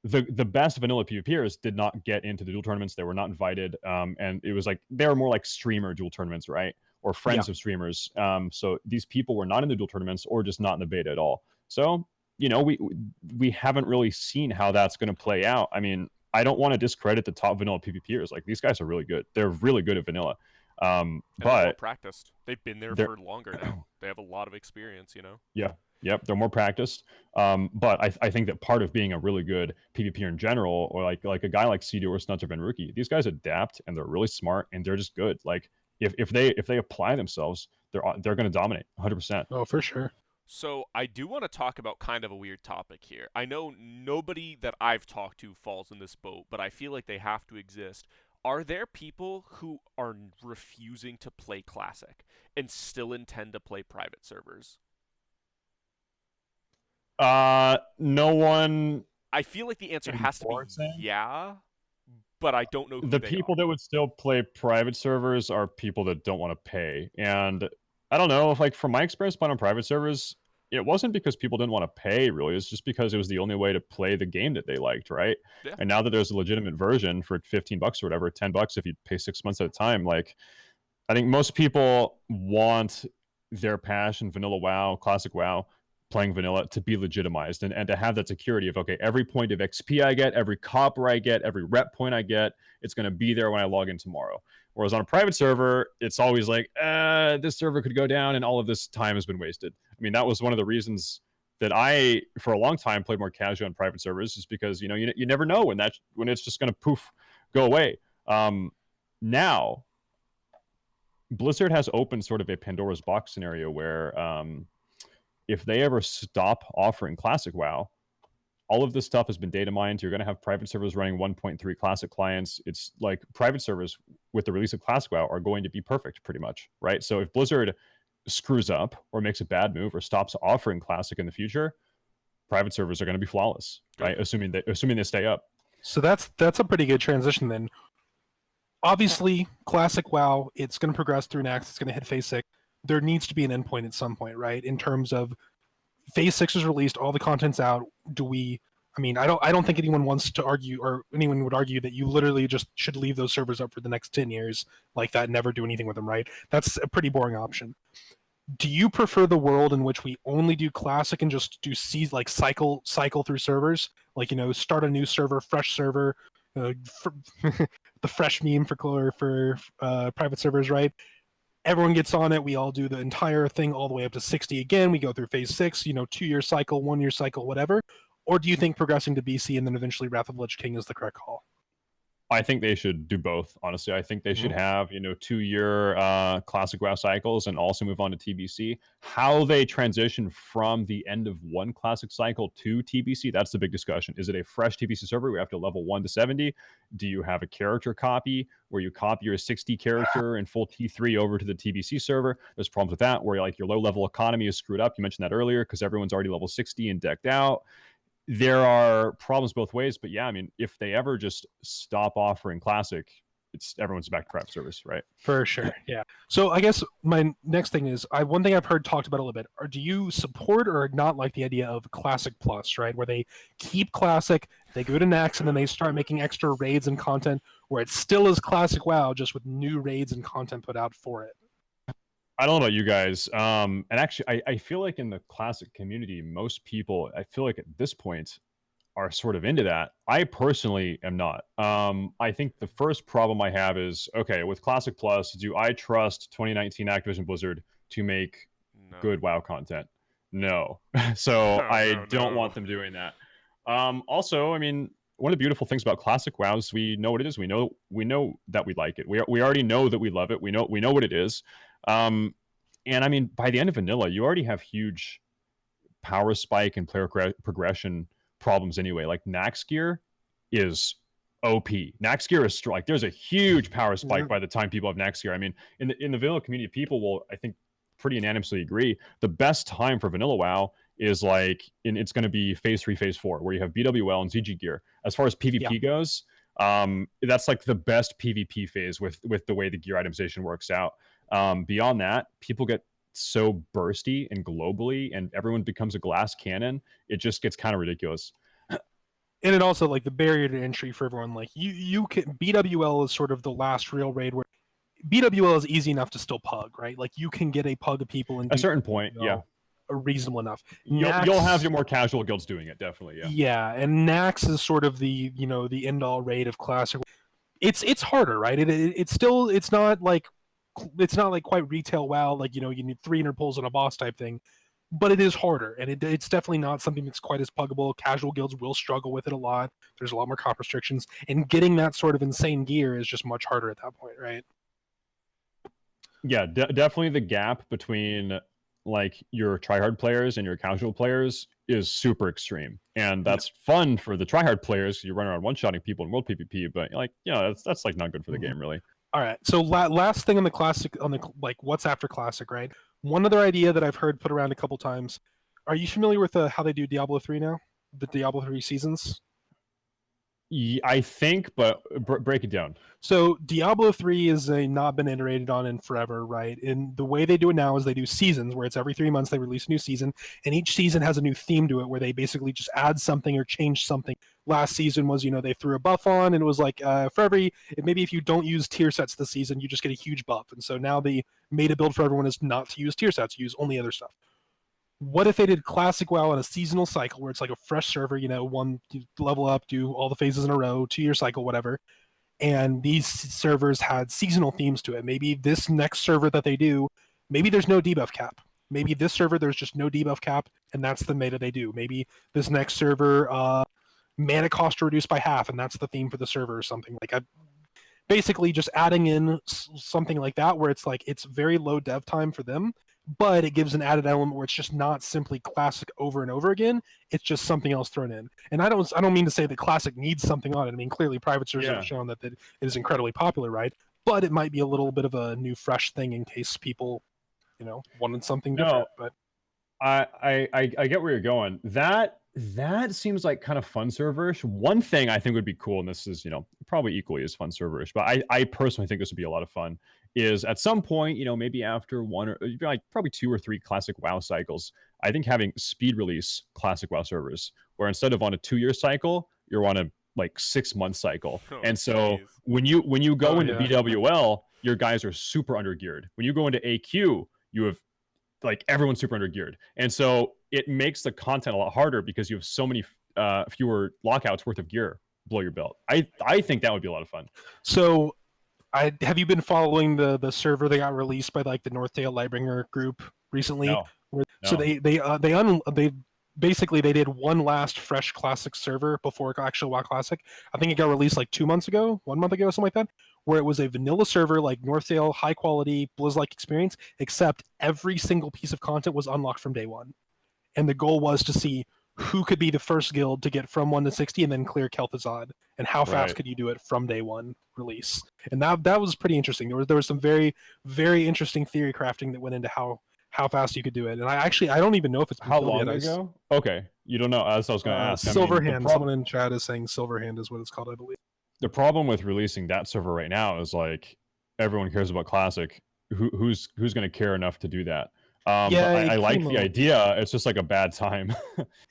The best vanilla PvPers did not get into the dual tournaments. They were not invited, and it was like they were more like streamer dual tournaments, right? Or friends of streamers. So these people were not in the dual tournaments or just not in the beta at all. So we haven't really seen how that's going to play out. I mean, I don't want to discredit the top vanilla PvPers. Like these guys are really good. They're really good at vanilla. And they're more practiced. They've been there for longer now. They have a lot of experience, Yeah. Yep, they're more practiced. But I think that part of being a really good PvPer in general, or like a guy like Sea-Doo or Snuts or Venruki, these guys adapt and they're really smart and they're just good. Like if they apply themselves, they're going to dominate 100%. Oh, for sure. So I do want to talk about kind of a weird topic here. I know nobody that I've talked to falls in this boat, but I feel like they have to exist. Are there people who are refusing to play Classic and still intend to play private servers? No one. I feel like the answer has to be yeah, but I don't know who the they people are. that would still play private servers are people that don't want to pay. And I don't know if, like, from my experience playing on private servers, it wasn't because people didn't want to pay, really. It's just because it was the only way to play the game that they liked, right? Yeah. And now that there's a legitimate version for $15 or whatever, $10 if you pay 6 months at a time, like, I think most people want their passion, vanilla WoW, classic WoW, playing vanilla, to be legitimized and to have that security of, okay, every point of XP I get, every copper I get, every rep point I get, it's going to be there when I log in tomorrow. Whereas on a private server, it's always like, this server could go down and all of this time has been wasted. I mean, that was one of the reasons that I, for a long time, played more casual on private servers, is because, you never know when it's just going to poof, go away. Now, Blizzard has opened sort of a Pandora's box scenario where if they ever stop offering Classic WoW, all of this stuff has been data mined. You're going to have private servers running 1.3 Classic clients. It's like private servers with the release of Classic WoW are going to be perfect, pretty much, right? So if Blizzard screws up or makes a bad move or stops offering Classic in the future, private servers are going to be flawless, right? Assuming they stay up. So that's a pretty good transition then. Obviously, Classic WoW, it's going to progress through next. It's going to hit Phase 6. There needs to be an endpoint at some point, right? In terms of Phase 6 is released, all the content's out. I don't think anyone wants to argue, or anyone would argue, that you literally just should leave those servers up for the next 10 years like that and never do anything with them, right? That's a pretty boring option. Do you prefer the world in which we only do Classic and just do cycle through servers? Like, start a new server, fresh server, the fresh meme for private servers, right? Everyone gets on it. We all do the entire thing all the way up to 60 again. We go through Phase 6, 2-year cycle, 1-year cycle, whatever. Or do you think progressing to BC and then eventually Wrath of the Lich King is the correct call? I think they should do both, honestly. I think they should have, 2-year Classic WoW cycles and also move on to TBC. How they transition from the end of one Classic cycle to TBC, that's the big discussion. Is it a fresh TBC server where you have to level 1 to 70? Do you have a character copy where you copy your 60 character and full T3 over to the TBC server? There's problems with that where, like, your low-level economy is screwed up. You mentioned that earlier because everyone's already level 60 and decked out. There are problems both ways, but yeah, I mean, if they ever just stop offering Classic, everyone's back to private service, right? For sure, yeah. So I guess my next thing is, one thing I've heard talked about a little bit, do you support or not like the idea of Classic Plus, right? Where they keep Classic, they go to next, and then they start making extra raids and content where it still is Classic WoW, just with new raids and content put out for it. I don't know about you guys. And actually, I feel like in the classic community, most people, I feel like at this point, are sort of into that. I personally am not. I think the first problem I have is okay with Classic Plus. Do I trust 2019 Activision Blizzard to make No. good WoW content? No. So No, I no, don't no. want them doing that. Also, I mean, one of the beautiful things about Classic WoW is we know what it is. We know that we like it. We already know that we love it. We know what it is. Um, and I mean, by the end of vanilla, you already have huge power spike and player progression problems anyway. Like Nax gear is OP. Nax gear is like there's a huge power spike Yeah. by the time people have Nax gear. I mean, in the vanilla community, people will I think pretty unanimously agree the best time for vanilla WoW is like it's going to be phase 3, phase 4, where you have BWL and ZG gear. As far as Yeah. PvP goes, that's like the best PvP phase with the way the gear itemization works out. Beyond that, people get so bursty and globally and everyone becomes a glass cannon, it just gets kind of ridiculous. And it also like the barrier to entry for everyone. Like you can BWL is sort of the last real raid where BWL is easy enough to still pug, right? Like you can get a pug of people and At a do certain point, yeah. BWL reasonable enough. You'll have Nax, your more casual guilds doing it, definitely, yeah. yeah, and Nax is sort of the the end all raid of classic. It's harder, right? It's still it's not like quite retail WoW, like you need 300 pulls on a boss type thing, but it is harder, and it's definitely not something that's quite as puggable. Casual guilds will struggle with it a lot. There's a lot more comp restrictions, and getting that sort of insane gear is just much harder at that point, right? Yeah, definitely the gap between like your tryhard players and your casual players is super extreme, and Yeah. that's fun for the tryhard players. You run around one-shotting people in world PvP, but like that's like not good for the Mhm. game, really. All right. So last thing on the classic, on the like what's after classic, right? One other idea that I've heard put around a couple times. Are you familiar with how they do Diablo 3 now? The Diablo 3 seasons? I think, but break it down. So Diablo 3 is a not been iterated on in forever, right? And the way they do it now is they do seasons where it's every 3 months they release a new season, and each season has a new theme to it where they basically just add something or change something. Last season was, they threw a buff on, and it was like for every maybe if you don't use tier sets this season, you just get a huge buff. And so now the meta build for everyone is not to use tier sets, use only other stuff. What if they did classic WoW on a seasonal cycle where it's like a fresh server, one level up, do all the phases in a row, 2 year cycle, whatever, and these servers had seasonal themes to it. Maybe this next server that they do, maybe there's no debuff cap. Maybe this server there's just no debuff cap, and that's the meta they do. Maybe this next server, mana cost are reduced by half, and that's the theme for the server or something. Like basically just adding in something like that where it's like it's very low dev time for them, but it gives an added element where it's just not simply classic over and over again. It's just something else thrown in. And I don't mean to say that classic needs something on it. I mean, clearly private servers Yeah. have shown that it is incredibly popular, right? But it might be a little bit of a new fresh thing in case people wanted something No, different. But I get where you're going. That seems like kind of fun serverish. One thing I think would be cool, and this is probably equally as fun serverish, but I personally think this would be a lot of fun. Is at some point maybe after one or like probably 2 or 3 classic WoW cycles, I think having speed release classic WoW servers where instead of on a 2 year cycle, you're on a like 6 month cycle. Oh, And so jeez. when you go Oh, into yeah. BWL, your guys are super undergeared. When you go into AQ, you have like everyone's super undergeared, and so it makes the content a lot harder because you have so many fewer lockouts worth of gear below your belt. I think that would be a lot of fun. So have you been following the server that got released by like the Northdale Lightbringer group recently? No, So no. they basically they did one last fresh classic server before actual WoW Classic. I think it got released like 2 months ago, 1 month ago, something like that, where it was a vanilla server like Northdale, high quality Blizz-like experience, except every single piece of content was unlocked from day one, and the goal was to see who could be the first guild to get from 1 to 60 and then clear Kel'Thuzad, and how fast Right. could you do it from day one release. And that was pretty interesting. There was some very, very interesting theory crafting that went into how fast you could do it. And I don't even know if it's been How killed yet. long ago? Okay, you don't know. As I was going to ask. I mean, Silverhand, someone in chat is saying Silverhand is what it's called, I believe. the problem with releasing that server right now is like everyone cares about classic. Who's going to care enough to do that? But Yeah, I it like came the a, idea. It's just like a bad time.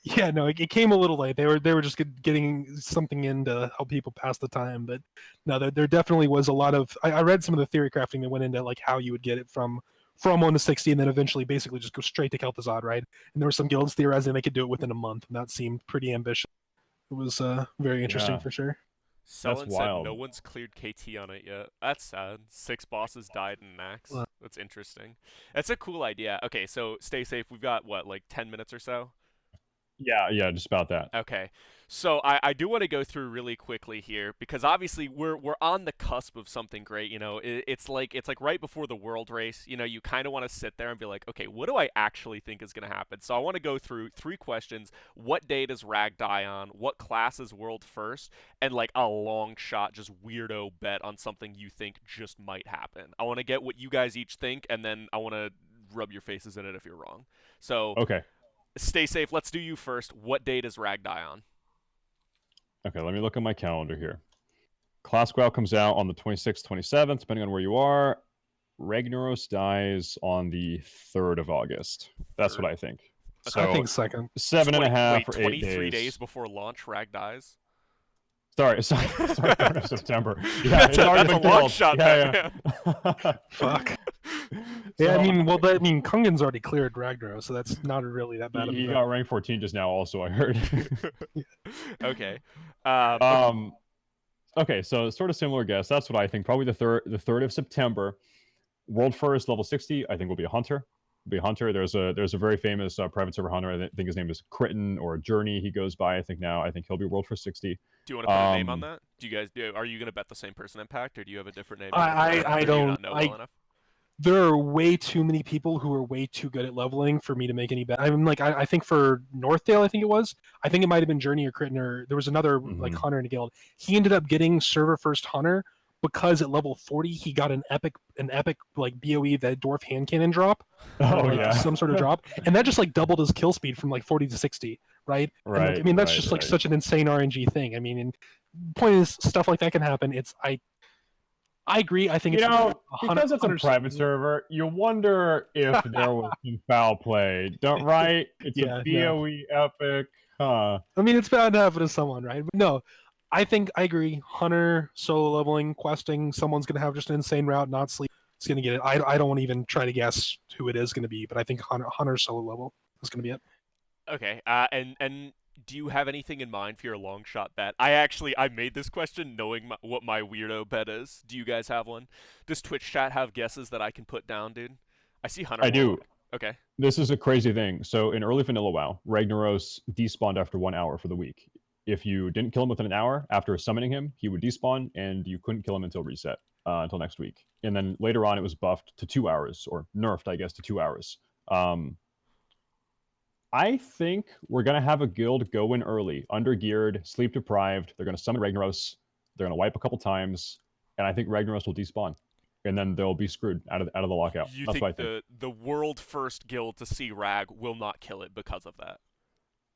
yeah, no, it came a little late. They were just getting something in to help people pass the time. But no, there definitely was a lot of. I read some of the theory crafting that went into like how you would get it from from 1 to 60, and then eventually basically just go straight to Kel'Thuzad, right? And there were some guilds theorizing they could do it within a month, and that seemed pretty ambitious. It was very interesting Yeah, for sure. that's Selen said wild. no one's cleared KT on it yet. That's sad. 6 bosses died in Nax. Well, That's interesting. That's a cool idea. Okay, so stay safe. We've got what, like 10 minutes or so? Yeah, just about that. Okay. So I do want to go through really quickly here because obviously we're on the cusp of something great. You know, it's like right before the world race. You know, you kind of want to sit there and be like, okay, what do I actually think is going to happen? So I want to go through 3 questions. What day does Rag die on? What class is world first? And like a long shot, just weirdo bet on something you think just might happen. I want to get what you guys each think, and then I want to rub your faces in it if you're wrong. So Okay. stay safe. Let's do you first. What day does Rag die on? Okay, let me look at my calendar here. Classic WoW comes out on the 26th, 27th, depending on where you are. Ragnaros dies on the 3rd of August. That's what I think. So I think second. 7.5 or 8 23 days. days before launch, Rag dies. Sorry, 3rd of September. Yeah, That's it's already a been long killed. shot, Yeah. Fuck. So, Yeah, Kungan's already cleared Ragnaros, so that's not really that bad of a he bet. got rank 14 just now. Also, I heard. Okay. Okay, so sort of similar guess. That's what I think. Probably the 3rd of September. World first, level 60. I think will be a hunter. Be a hunter. There's a very famous private server hunter. I think his name is Crichton or Journey. He goes by. I think now. I think he'll be world for 60. Do you want to put a name on that? Do you guys are you going to bet the same person Impact, or do you have a different name? I Do you don't. not know well enough? There are way too many people who are way too good at leveling for me to make any bet. I mean, like I think for Northdale, I think it was. I think it might have been Journey or Crichton, or there was another like hunter in a guild. He ended up getting server first hunter because at level 40 he got an epic like BOE, that dwarf hand cannon drop. Oh like, yeah, some sort of drop, and that just like doubled his kill speed from like 40 to 60, right? Right. And, like, I mean, that's right, just right. like such an insane RNG thing. I mean, and point is, stuff like that can happen. I agree. I think You it's know, 100, because it's a private server, you wonder if there was some foul play. Don't right? It's Yeah, a BOE epic, huh? I mean, it's bound to happen to someone, right? But no, I agree. Hunter solo leveling, questing, someone's gonna have just an insane route, not sleep. It's gonna get it. I don't want to even try to guess who it is gonna be, but I think Hunter solo level is gonna be it. Okay. And do you have anything in mind for your long shot bet? I made this question knowing what my weirdo bet is. Do you guys have one? Does Twitch chat have guesses that I can put down, dude? I see Hunter. I do. Okay. This is a crazy thing. So in early vanilla WoW, Ragnaros despawned after 1 hour for the week. If you didn't kill him within an hour after summoning him, he would despawn, and you couldn't kill him until reset, until next week. And then later on, it was buffed to 2 hours, or nerfed, I guess, to 2 hours. I think we're going to have a guild go in early, undergeared, sleep deprived. They're going to summon Ragnaros. They're going to wipe a couple times, and I think Ragnaros will despawn, and then they'll be screwed out of the lockout. You That's think what I think. the world first guild to see Rag will not kill it because of that?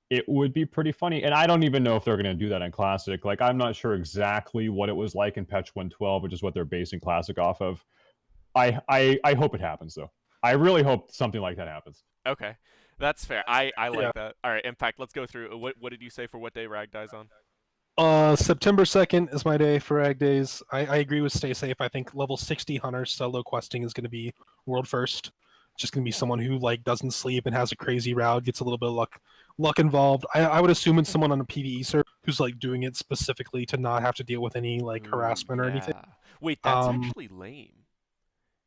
It would be pretty funny, and I don't even know if they're going to do that in Classic. Like, I'm not sure exactly what it was like in Patch 112, which is what they're basing Classic off of. I hope it happens, though. I really hope something like that happens. Okay. That's fair. I like that. All right, Impact, let's go through. What did you say for what day Rag dies on? September 2nd is my day for Rag Days. I agree with Stay Safe. I think level 60 Hunter solo questing is going to be world first. Just going to be someone who like doesn't sleep and has a crazy route, gets a little bit of luck involved. I would assume it's someone on a PvE server who's like doing it specifically to not have to deal with any like harassment or anything. Wait, that's actually lame.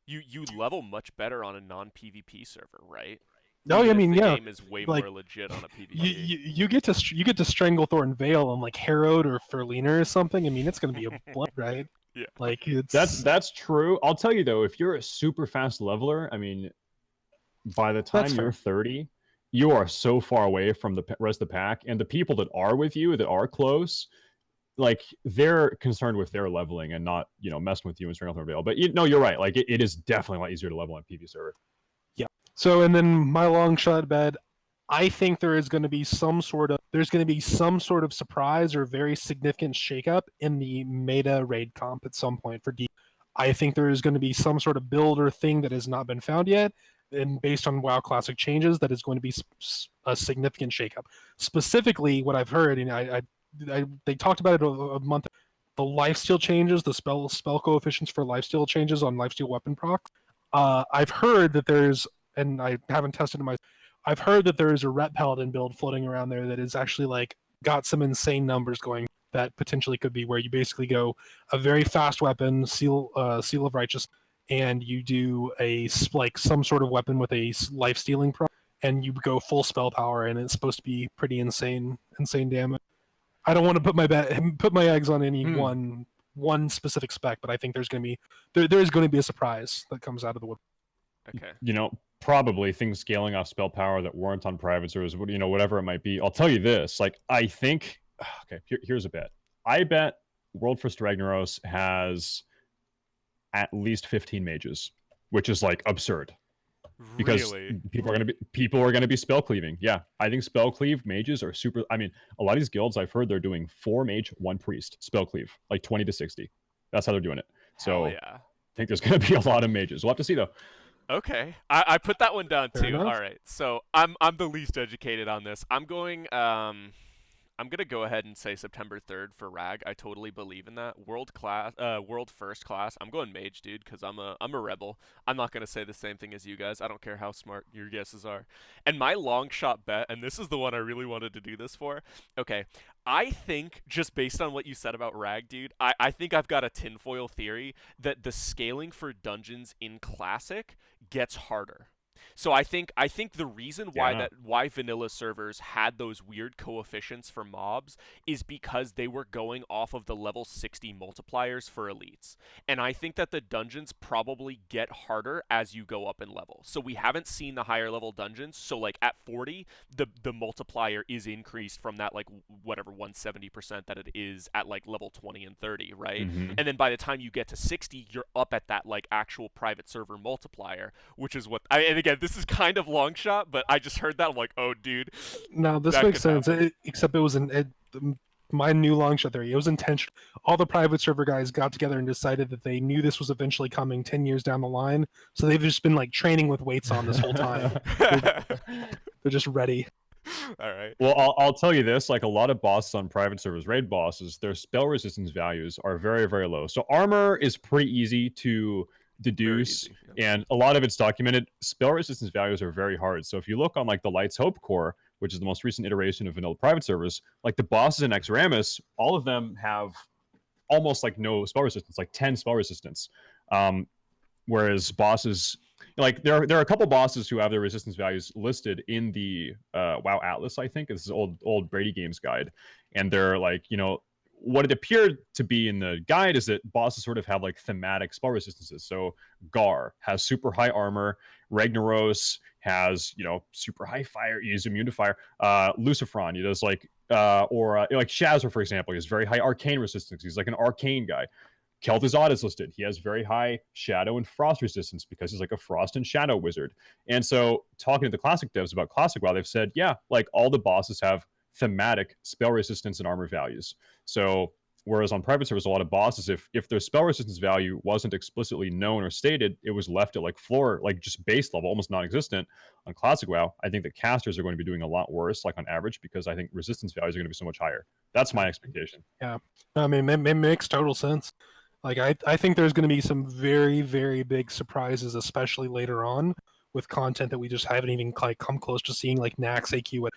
You level much better on a non-PvP server, right? No, I mean, the yeah, game is way like, more legit on a PvP. You get to Stranglethorn Vale on like Harrowed or Ferlina or something. I mean, it's going to be a blood, right? Yeah, like it's that's true. I'll tell you though, if you're a super fast leveler, I mean, by the time you're 30, you are so far away from the rest of the pack, and the people that are with you, that are close, like they're concerned with their leveling and not, messing with you in Stranglethorn Vale. But you're right. Like it is definitely a lot easier to level on PvP server. Yeah. So, and then my long shot bet, I think there's going to be some sort of surprise or very significant shakeup in the meta raid comp at some point for D. I think there is going to be some sort of build or thing that has not been found yet, and based on WoW Classic changes, that is going to be a significant shakeup. Specifically, what I've heard, and they talked about it a month. The lifesteal changes, the spell coefficients for lifesteal changes on lifesteal weapon proc. I've heard that there's, and I haven't tested it myself. I've heard that there is a Ret Paladin build floating around there that is actually like got some insane numbers going. That potentially could be where you basically go a very fast weapon, seal of righteous, and you do like some sort of weapon with a life stealing pro, and you go full spell power, and it's supposed to be pretty insane damage. I don't want to put my eggs on any one specific spec, but I think there's going to be there's going to be a surprise that comes out of the wood. Okay. Probably things scaling off spell power that weren't on private servers, whatever it might be. I'll tell you this, like, I think, okay, here's a bet. I bet World First Ragnaros has at least 15 mages, which is like absurd. Because Really? people are gonna be spell cleaving. Yeah, I think spell cleave mages are super. I mean, a lot of these guilds I've heard they're doing 4 mage, 1 priest spell cleave, like 20 to 60. That's how they're doing it. So Hell yeah. I think there's gonna be a lot of mages. We'll have to see though. Okay, I put that one down Fair too. enough. All right, so I'm the least educated on this. I'm gonna go ahead and say September 3rd for Rag. I totally believe in that. World first class. I'm going mage, dude, because I'm a rebel. I'm not gonna say the same thing as you guys. I don't care how smart your guesses are. And my long shot bet, and this is the one I really wanted to do this for. Okay, I think just based on what you said about Rag, dude, I think I've got a tinfoil theory that the scaling for dungeons in Classic gets harder. So I think the reason why vanilla servers had those weird coefficients for mobs is because they were going off of the level 60 multipliers for elites. And I think that the dungeons probably get harder as you go up in level. So we haven't seen the higher level dungeons. So like at 40, the multiplier is increased from that like whatever 170% that it is at like level 20 and 30, right? Mm-hmm. And then by the time you get to 60, you're up at that like actual private server multiplier, which is what and again, this is kind of long shot, but I just heard that. I'm like, oh, dude. No, this That makes could sense. Except it was my new long shot theory. It was intentional. All the private server guys got together and decided that they knew this was eventually coming 10 years down the line. So they've just been like training with weights on this whole time. They're just ready. All right. Well, I'll tell you this: like a lot of bosses on private servers, raid bosses, their spell resistance values are very, very low. So armor is pretty easy to deduce, Easy, yeah. and a lot of it's documented. Spell resistance values are very hard. So if you look on like the Lights Hope core, which is the most recent iteration of vanilla private servers, like the bosses in Exramus, all of them have almost like no spell resistance, like 10 spell resistance. Whereas bosses, like there are a couple bosses who have their resistance values listed in the WoW Atlas. I think this is old Brady Games guide, and they're like, what it appeared to be in the guide is that bosses sort of have like thematic spell resistances. So Gar has super high armor, Ragnaros has super high fire, he's immune to fire. Lucifron, he does like like Shazza, for example, he has very high arcane resistance. He's like an arcane guy. Kel'Thuzad is listed. He has very high shadow and frost resistance because he's like a frost and shadow wizard. And so talking to the classic devs about classic WoW, they've said, yeah, like all the bosses have thematic spell resistance and armor values. So whereas on private servers, a lot of bosses, if their spell resistance value wasn't explicitly known or stated, it was left at like floor, like just base level, almost non-existent. On classic WoW, I think the casters are going to be doing a lot worse, like on average, because I think resistance values are going to be so much higher. That's my expectation. Yeah, I mean, it makes total sense. Like I think there's going to be some very, very big surprises, especially later on with content that we just haven't even like come close to seeing, like Nax AQ.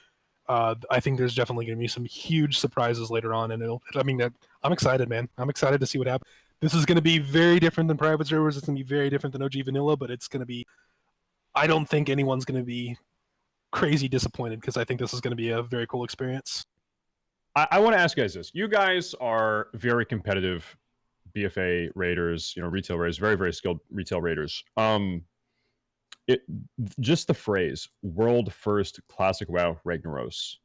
I think there's definitely going to be some huge surprises later on, and I'm excited, man. I'm excited to see what happens. This is going to be very different than private servers. It's going to be very different than OG Vanilla, but it's going to be. I don't think anyone's going to be crazy disappointed because I think this is going to be a very cool experience. I want to ask you guys this: you guys are very competitive BFA raiders, retail raiders, very, very skilled retail raiders. Just the phrase "world first classic WoW Ragnaros."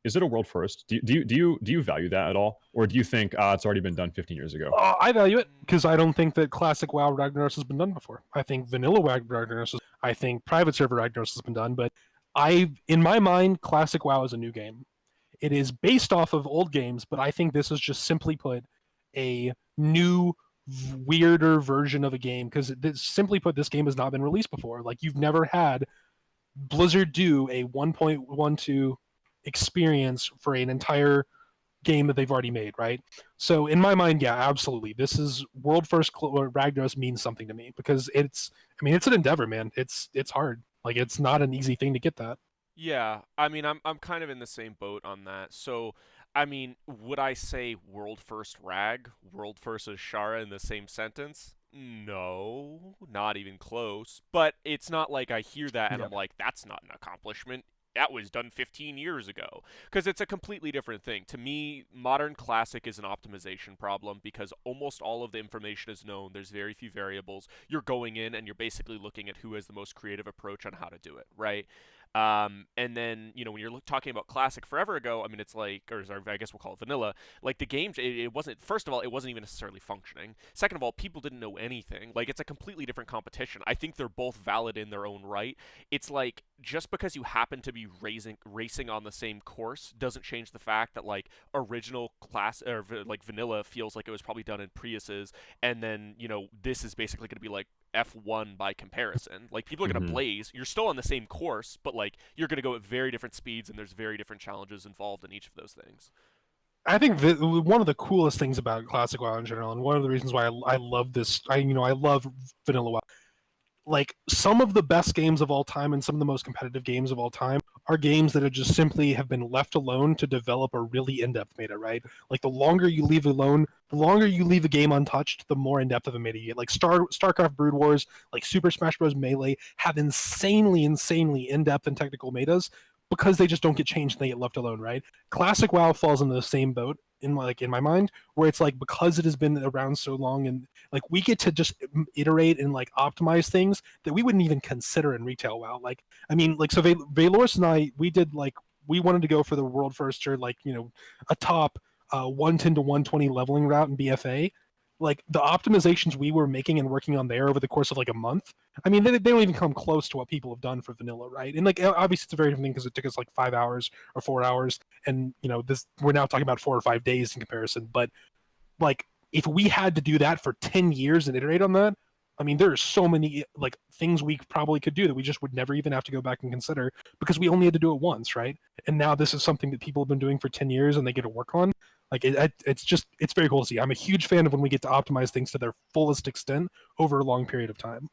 Is it a world first? Do you value that at all, or do you think it's already been done 15 years ago? I value it because I don't think that classic WoW Ragnaros has been done before. I think vanilla WoW Ragnaros, I think private server Ragnaros has been done, but in my mind, classic WoW is a new game. It is based off of old games, but I think this is just simply put a new, weirder version of a game because simply put, this game has not been released before. Like, you've never had Blizzard do a 1.12 experience for an entire game that they've already made, right? So in my mind, yeah, absolutely. This is world first Ragnaros means something to me because it's an endeavor, man. It's hard. Like it's not an easy thing to get that. Yeah, I mean, I'm kind of in the same boat on that. So, I mean, would I say world first Rag, world first Ashara in the same sentence? No, not even close. But it's not like I hear that and Yeah. I'm like, that's not an accomplishment. That was done 15 years ago. Because it's a completely different thing. To me, modern classic is an optimization problem because almost all of the information is known. There's very few variables. You're going in and you're basically looking at who has the most creative approach on how to do it, right? And then, when you're talking about classic forever ago, I mean, it's like, or sorry, I guess we'll call it vanilla. Like the game, it wasn't. First of all, it wasn't even necessarily functioning. Second of all, people didn't know anything. Like it's a completely different competition. I think they're both valid in their own right. It's like just because you happen to be racing on the same course doesn't change the fact that like original class or like vanilla feels like it was probably done in Priuses, and then this is basically going to be like F1 by comparison. Like people are going to Hmm. blaze. You're still on the same course, but like you're going to go at very different speeds and there's very different challenges involved in each of those things. I think one of the coolest things about Classic WoW in general, and one of the reasons why I love this, I love Vanilla WoW. Like some of the best games of all time and some of the most competitive games of all time are games that are just simply have been left alone to develop a really in-depth meta, right? Like the longer you leave alone, the longer you leave a game untouched, the more in-depth of a meta you get. Like StarCraft Brood Wars, like Super Smash Bros. Melee have insanely in-depth and technical metas because they just don't get changed and they get left alone, right? Classic WoW falls into the same boat in my mind, where it's like because it has been around so long and like we get to just iterate and like optimize things that we wouldn't even consider in retail WoW. Like I mean, like so Valorous and I, we wanted to go for the world first or like a top 110 to 120 leveling route in BFA. Like the optimizations we were making and working on there over the course of like a month, I mean, they don't even come close to what people have done for vanilla, right? And like obviously it's a very different thing because it took us like 5 hours or 4 hours, and this we're now talking about 4 or 5 days in comparison. But like if we had to do that for 10 years and iterate on that, I mean, there are so many like things we probably could do that we just would never even have to go back and consider because we only had to do it once, right? And now this is something that people have been doing for 10 years and they get to work on. Like it's very cool to see. I'm a huge fan of when we get to optimize things to their fullest extent over a long period of time.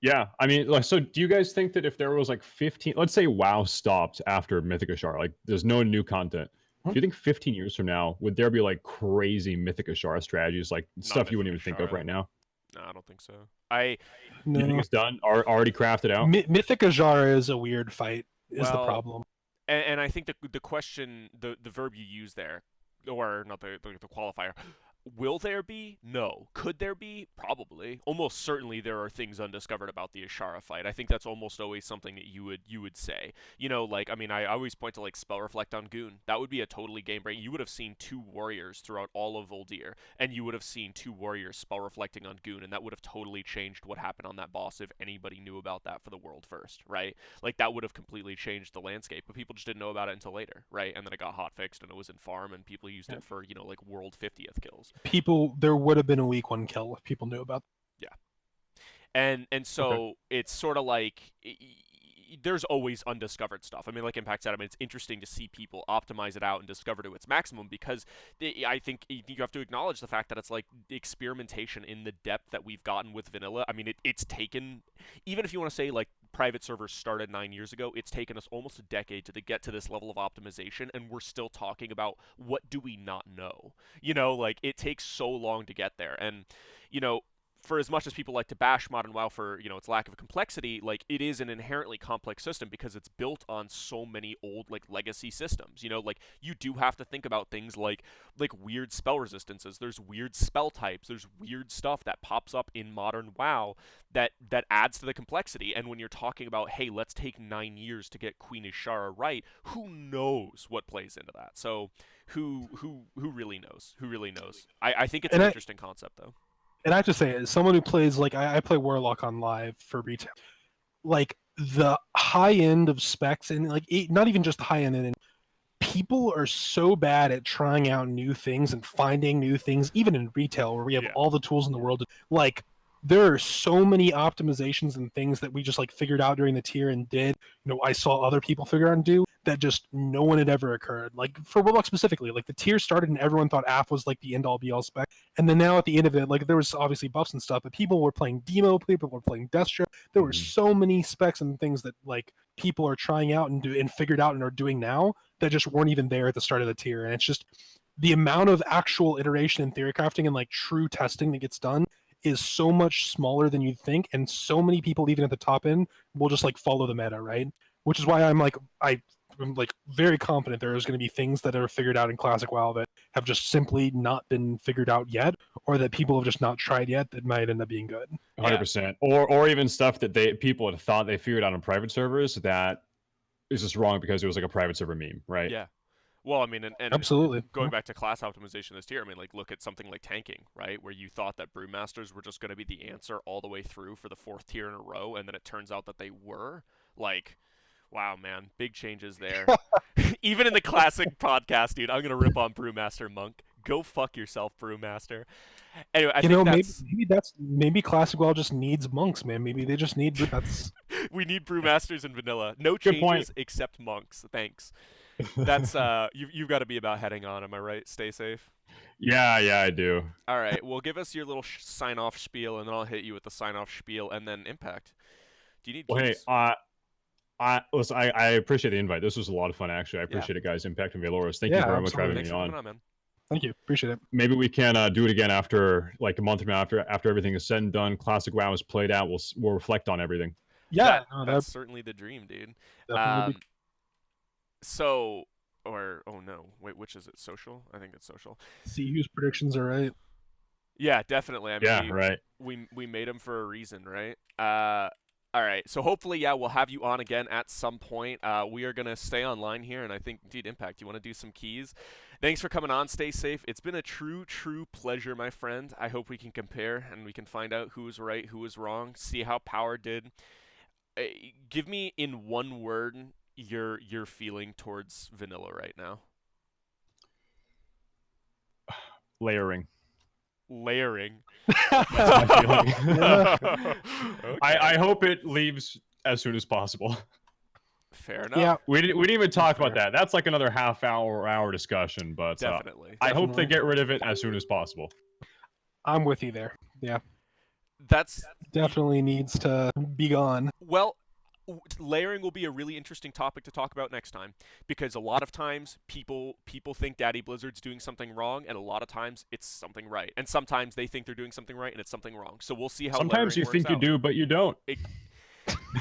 Yeah, I mean, like, so do you guys think that if there was like 15, let's say WoW stopped after Mythic Ashara, like there's no new content, do you think 15 years from now would there be like crazy Mythic Ashara strategies, like Not stuff you Mythic wouldn't even think of Ashara. right now? No, I don't think so. I You think No, it's done? Already crafted out? Mythic Ajara is a weird fight. Is the well, problem? and I think the question, the verb you use there, or not the qualifier, will there be? No. Could there be? Probably. Almost certainly there are things undiscovered about the Ashara fight. I think that's almost always something that you would say. Like I mean I always point to like Spell Reflect on Goon. That would be a totally game breaking. You would have seen two warriors throughout all of Voldir, and you would have seen two warriors spell reflecting on Goon, and that would have totally changed what happened on that boss if anybody knew about that for the world first, right? Like that would have completely changed the landscape, but people just didn't know about it until later, right? And then it got hot fixed and it was in farm and people used Yeah. it for, like world 50th kills. People, there would have been a week one kill if people knew about. Yeah. And Okay. so it's sort of like there's always undiscovered stuff. I mean, like Impact said, I mean, it's interesting to see people optimize it out and discover to its maximum because I think you have to acknowledge the fact that it's like the experimentation in the depth that we've gotten with vanilla. I mean, it's taken, even if you want to say like private servers started 9 years ago, it's taken us almost a decade to get to this level of optimization, and we're still talking about what do we not know. Like it takes so long to get there, and you know for as much as people like to bash modern WoW for its lack of complexity, like it is an inherently complex system because it's built on so many old like legacy systems. Like you do have to think about things like weird spell resistances. There's weird spell types. There's weird stuff that pops up in modern WoW that adds to the complexity. And when you're talking about, hey, let's take 9 years to get Queen Ishara right, who knows what plays into that? So who really knows? Who really knows? I think it's And an I interesting concept though. and I have to say, as someone who plays like I play Warlock on live for retail, like the high end of specs and like not even just the high end, and people are so bad at trying out new things and finding new things, even in retail where we have Yeah. all the tools in the world. Like there are so many optimizations and things that we just like figured out during the tier and did. I saw other people figure out and do that just no one had ever occurred. Like for Roblox specifically, like the tier started and everyone thought AF was like the end all be all spec, and then now at the end of it, like there was obviously buffs and stuff, but people were playing demo, people were playing Death Strip. There were so many specs and things that like people are trying out and figured out and are doing now that just weren't even there at the start of the tier, and it's just the amount of actual iteration and theory crafting and like true testing that gets done is so much smaller than you'd think, and so many people even at the top end will just like follow the meta, right? Which is why I'm like very confident there's going to be things that are figured out in Classic WoW that have just simply not been figured out yet, or that people have just not tried yet that might end up being good. 100%, or even stuff that people had thought they figured out on private servers that is just wrong because it was like a private server meme, right? Yeah. Well, I mean, and Absolutely. going back to class optimization this tier, I mean, like, look at something like tanking, right? Where you thought that Brewmasters were just going to be the answer all the way through for the 4th tier in a row, and then it turns out that they were. Like, wow, man, big changes there. Even in the classic podcast, dude, I'm going to rip on Brewmaster Monk. Go fuck yourself, Brewmaster. Anyway, I think maybe Classic WoW just needs monks, man. Maybe they just need that's. We need Brewmasters in vanilla. No Good point. changes except monks. Thanks. That's you've got to be about heading on. Am I right? Stay safe. Yeah, I do. All right. Well, give us your little sign off spiel, and then I'll hit you with the sign off spiel, and then impact. Do you need? Well, keys? hey, listen, I appreciate the invite. This was a lot of fun, actually. I appreciate it, guys. Impact and Valoris. Thank you very much for having Thanks me for on. coming on, man. Thank you. Appreciate it. Maybe we can do it again after like a month from now, after everything is said and done. Classic WoW is played out. We'll reflect on everything. Yeah, that's certainly the dream, dude. Oh no, wait, which is it? Social? I think it's social. See whose predictions are right. Yeah, definitely. I mean, right. We made them for a reason, right? All right. So hopefully, yeah, we'll have you on again at some point. We are gonna stay online here, and I think, dude, Impact, you want to do some keys? Thanks for coming on. Stay safe. It's been a true pleasure, my friend. I hope we can compare and we can find out who was right, who was wrong. See how Power did. Give me in one word your feeling towards vanilla right now. Layering. That's my feeling. Okay. I hope it leaves as soon as possible. Fair enough. Yeah, we didn't even talk about that. That's like another hour discussion, but definitely. I hope they get rid of it as soon as possible. I'm with you there. Yeah. That's definitely needs to be gone. Well, layering will be a really interesting topic to talk about next time, because a lot of times people think Daddy Blizzard's doing something wrong, and a lot of times it's something right, and sometimes they think they're doing something right and it's something wrong. So we'll see how sometimes you think you do but you don't.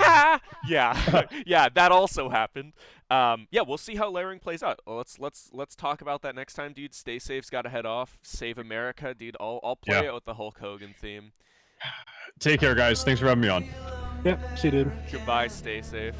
Yeah, that also happened. Yeah, we'll see how layering plays out. Let's talk about that next time, dude. Stay safe's got to head off. Save America, dude. I'll play it with the Hulk Hogan theme. Take care, guys. Thanks for having me on. Yep. See you, dude. Goodbye. Stay safe.